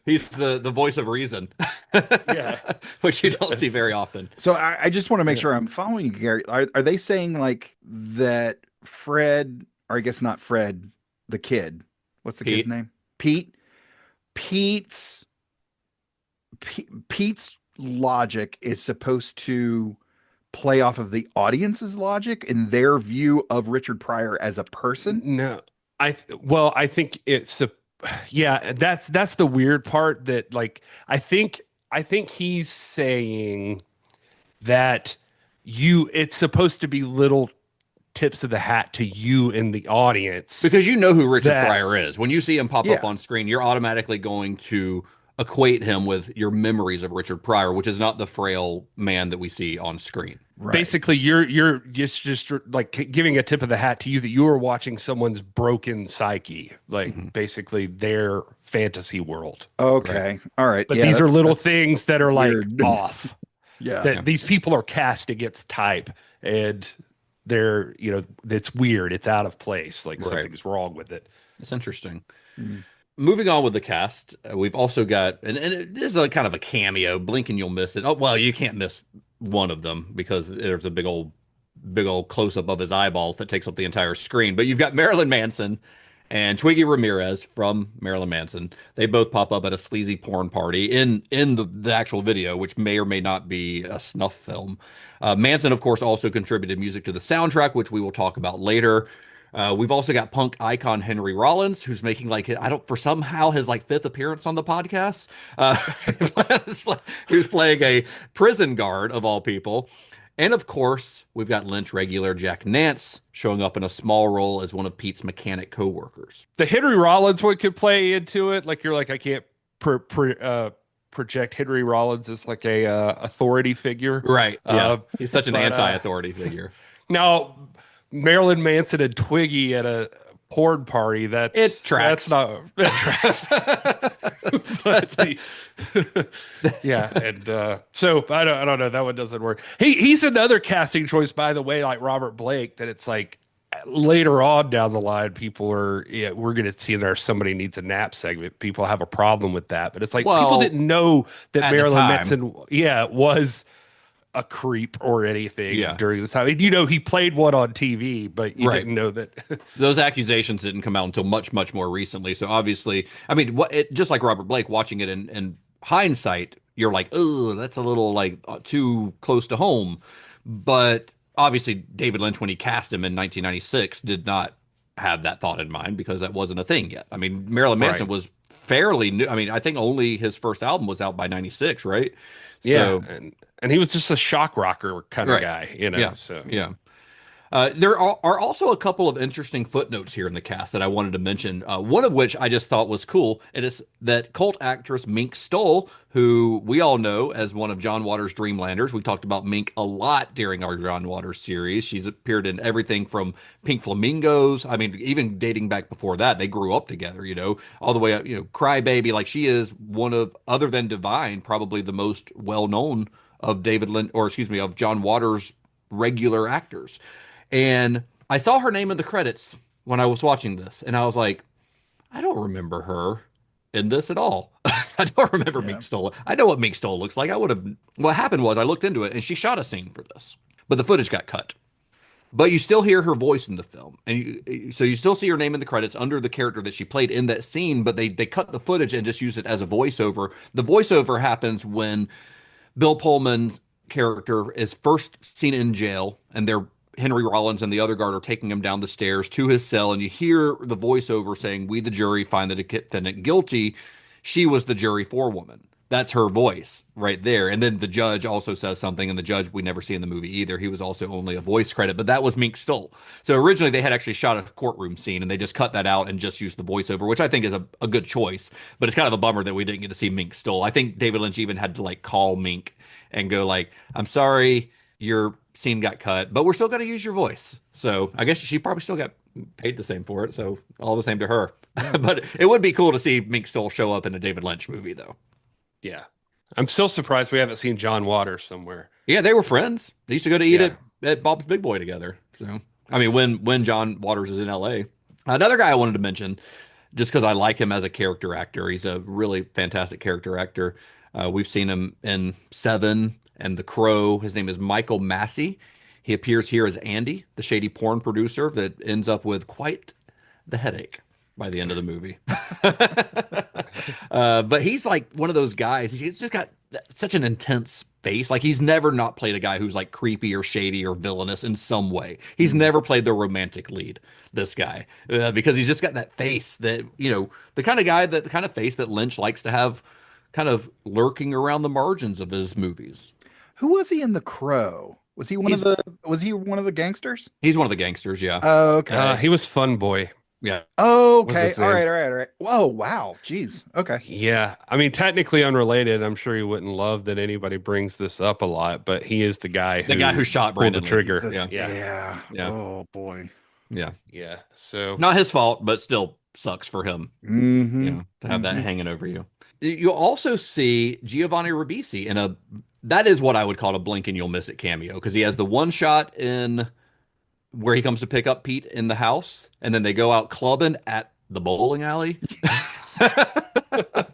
He's the voice of reason. Yeah. Which you don't see very often. So I just want to make sure I'm following you, Gary. Are they saying like that Fred, or I guess not Fred, the kid, what's the kid's name? Pete's logic is supposed to play off of the audience's logic in their view of Richard Pryor as a person? No, I think it's that's the weird part, that, like, I think he's saying that it's supposed to be little tips of the hat to you in the audience, because you know who Richard Pryor is. When you see him pop up on screen, you're automatically going to equate him with your memories of Richard Pryor, which is not the frail man that we see on screen. Right. Basically, you're just like giving a tip of the hat to you that you are watching someone's broken psyche, like basically their fantasy world. Okay. All right. But Yeah, these are that's- little that's things that are like weird. off. Yeah. That these people are cast against type, and they're, you know, it's weird. It's out of place. Like something's wrong with it. It's interesting. Moving on with the cast, we've also got, and this is a kind of a cameo. Blink and you'll miss it. Oh, well, you can't miss one of them because there's a big old close up of his eyeballs that takes up the entire screen. But you've got Marilyn Manson and Twiggy Ramirez from Marilyn Manson. They both pop up at a sleazy porn party in the actual video, which may or may not be a snuff film. Manson, of course, also contributed music to the soundtrack, which we will talk about later. We've also got punk icon Henry Rollins, who's making like somehow his like 5th appearance on the podcast. Who's playing a prison guard of all people. And of course, we've got Lynch regular Jack Nance showing up in a small role as one of Pete's mechanic co-workers. The Henry Rollins one could play into it. Like you're like, I can't project Henry Rollins as like a authority figure. Right. Yeah. He's such an anti-authority figure. Now, Marilyn Manson and Twiggy at a porn party, it tracks. That's not, it tracks. Yeah, and so I don't know. That one doesn't work. He's another casting choice, by the way, like Robert Blake. That it's like later on down the line, people are we're going to see there's somebody needs a nap segment. People have a problem with that, but it's like people didn't know that Marilyn Manson, was a creep or anything during this time. I mean, you know, he played one on TV, but you didn't know that. Those accusations didn't come out until much, much more recently. So obviously, I mean, just like Robert Blake, watching it in hindsight, you're like, oh, that's a little like too close to home. But obviously, David Lynch, when he cast him in 1996, did not have that thought in mind because that wasn't a thing yet. I mean, Marilyn Manson was fairly new. I mean, I think only his first album was out by 96, right? Yeah, and he was just a shock rocker kind of guy, you know. There are also a couple of interesting footnotes here in the cast that I wanted to mention. One of which I just thought was cool. It is that cult actress Mink Stole, who we all know as one of John Waters' Dreamlanders. We talked about Mink a lot during our John Waters series. She's appeared in everything from Pink Flamingos. I mean, even dating back before that, they grew up together, you know, all the way up, you know, Cry Baby. Like she is one of, other than Divine, probably the most well-known of David Lynch, or excuse me, of John Waters' regular actors. And I saw her name in the credits when I was watching this, and I was like, I don't remember her in this at all. I don't remember Mink Stole. I know what Mink Stole looks like. What happened was I looked into it, and she shot a scene for this, but the footage got cut. But you still hear her voice in the film, and so you still see her name in the credits under the character that she played in that scene, but they cut the footage and just use it as a voiceover. The voiceover happens when Bill Pullman's character is first seen in jail, and Henry Rollins and the other guard are taking him down the stairs to his cell, and you hear the voiceover saying, "We, the jury, find the defendant guilty. She was the jury forewoman." That's her voice right there. And then the judge also says something, and the judge we never see in the movie either. He was also only a voice credit, but that was Mink Stole. So originally they had actually shot a courtroom scene, and they just cut that out and just used the voiceover, which I think is a good choice. But it's kind of a bummer that we didn't get to see Mink Stole. I think David Lynch even had to like call Mink and go like, "I'm sorry, your scene got cut, but we're still going to use your voice." So I guess she probably still got paid the same for it. So all the same to her. But it would be cool to see Mink Stole show up in a David Lynch movie, though. Yeah. I'm still surprised we haven't seen John Waters somewhere. Yeah, they were friends. They used to go to eat at Bob's Big Boy together. So, I mean, when John Waters is in LA. Another guy I wanted to mention, just because I like him as a character actor. He's a really fantastic character actor. We've seen him in Seven and The Crow. His name is Michael Massey. He appears here as Andy, the shady porn producer that ends up with quite the headache by the end of the movie. But he's like one of those guys. He's just got such an intense face. Like he's never not played a guy who's like creepy or shady or villainous in some way. He's never played the romantic lead, this guy, because he's just got that face that, you know, the kind of face that Lynch likes to have kind of lurking around the margins of his movies. Who was he in The Crow? Was he one of the gangsters? He's one of the gangsters, yeah. Oh, okay. He was Fun Boy. Yeah. Oh, Was okay. his All name. right. All right. Whoa, wow. Jeez. Okay. Yeah. I mean, technically unrelated. I'm sure he wouldn't love that anybody brings this up a lot, but he is the guy who shot pulled the Brandon Lee. trigger. This- Yeah. Yeah. Oh boy. Yeah. Yeah. So Not his fault, but still sucks for him, Mm-hmm. you know, to have that hanging over you. You also see Giovanni Ribisi in that is what I would call a blink and you'll miss it cameo, because he has the one shot in where he comes to pick up Pete in the house, and then they go out clubbing at the bowling alley. I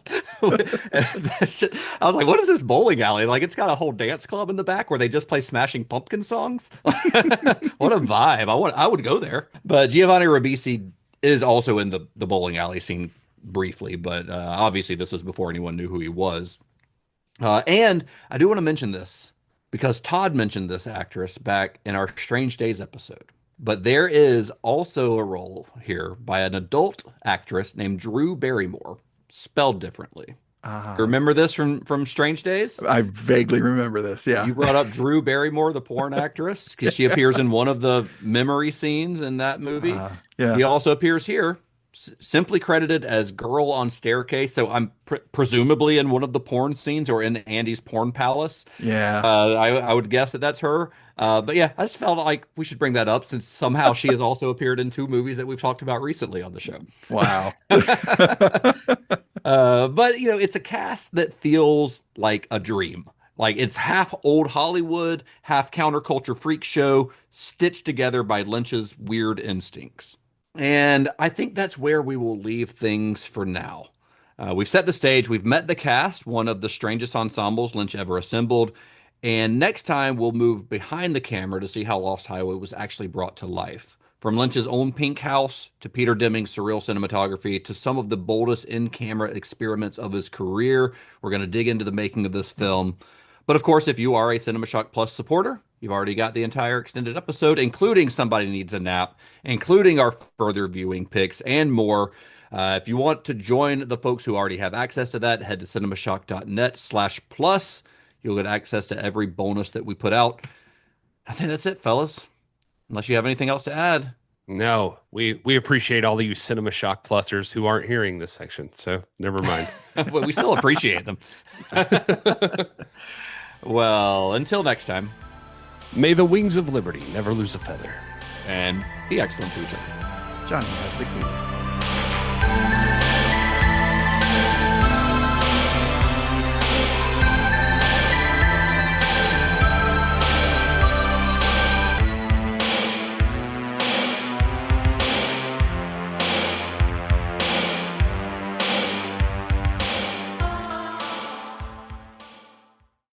was like, what is this bowling alley? Like, it's got a whole dance club in the back where they just play Smashing Pumpkin songs. What a vibe. I would go there. But Giovanni Ribisi is also in the bowling alley scene briefly, but obviously this was before anyone knew who he was. And I do want to mention this because Todd mentioned this actress back in our Strange Days episode. But there is also a role here by an adult actress named Drew Barrymore, spelled differently. You remember this from Strange Days? I vaguely remember this. Yeah. You brought up Drew Barrymore, the porn actress, because she appears in one of the memory scenes in that movie. Yeah. He also appears here, simply credited as girl on staircase. So I'm presumably in one of the porn scenes or in Andy's porn palace. Yeah. I would guess that that's her. But yeah, I just felt like we should bring that up since somehow she has also appeared in 2 movies that we've talked about recently on the show. Wow. But you know, it's a cast that feels like a dream. Like it's half old Hollywood, half counterculture freak show, stitched together by Lynch's weird instincts. And I think that's where we will leave things for now. We've set the stage. We've met the cast, one of the strangest ensembles Lynch ever assembled. And next time we'll move behind the camera to see how Lost Highway was actually brought to life. From Lynch's own pink house to Peter Deming's surreal cinematography to some of the boldest in-camera experiments of his career, we're going to dig into the making of this film. But of course, if you are a Cinema Shock Plus supporter, you've already got the entire extended episode, including Somebody Needs a Nap, including our further viewing picks, and more. If you want to join the folks who already have access to that, head to cinemashock.net/plus. You'll get access to every bonus that we put out. I think that's it, fellas. Unless you have anything else to add. no, we appreciate all of you Cinema Shock Plusers who aren't hearing this section, so never mind. But we still appreciate them. Well, until next time. May the wings of liberty never lose a feather. And be excellent to each other. Johnny has the keys.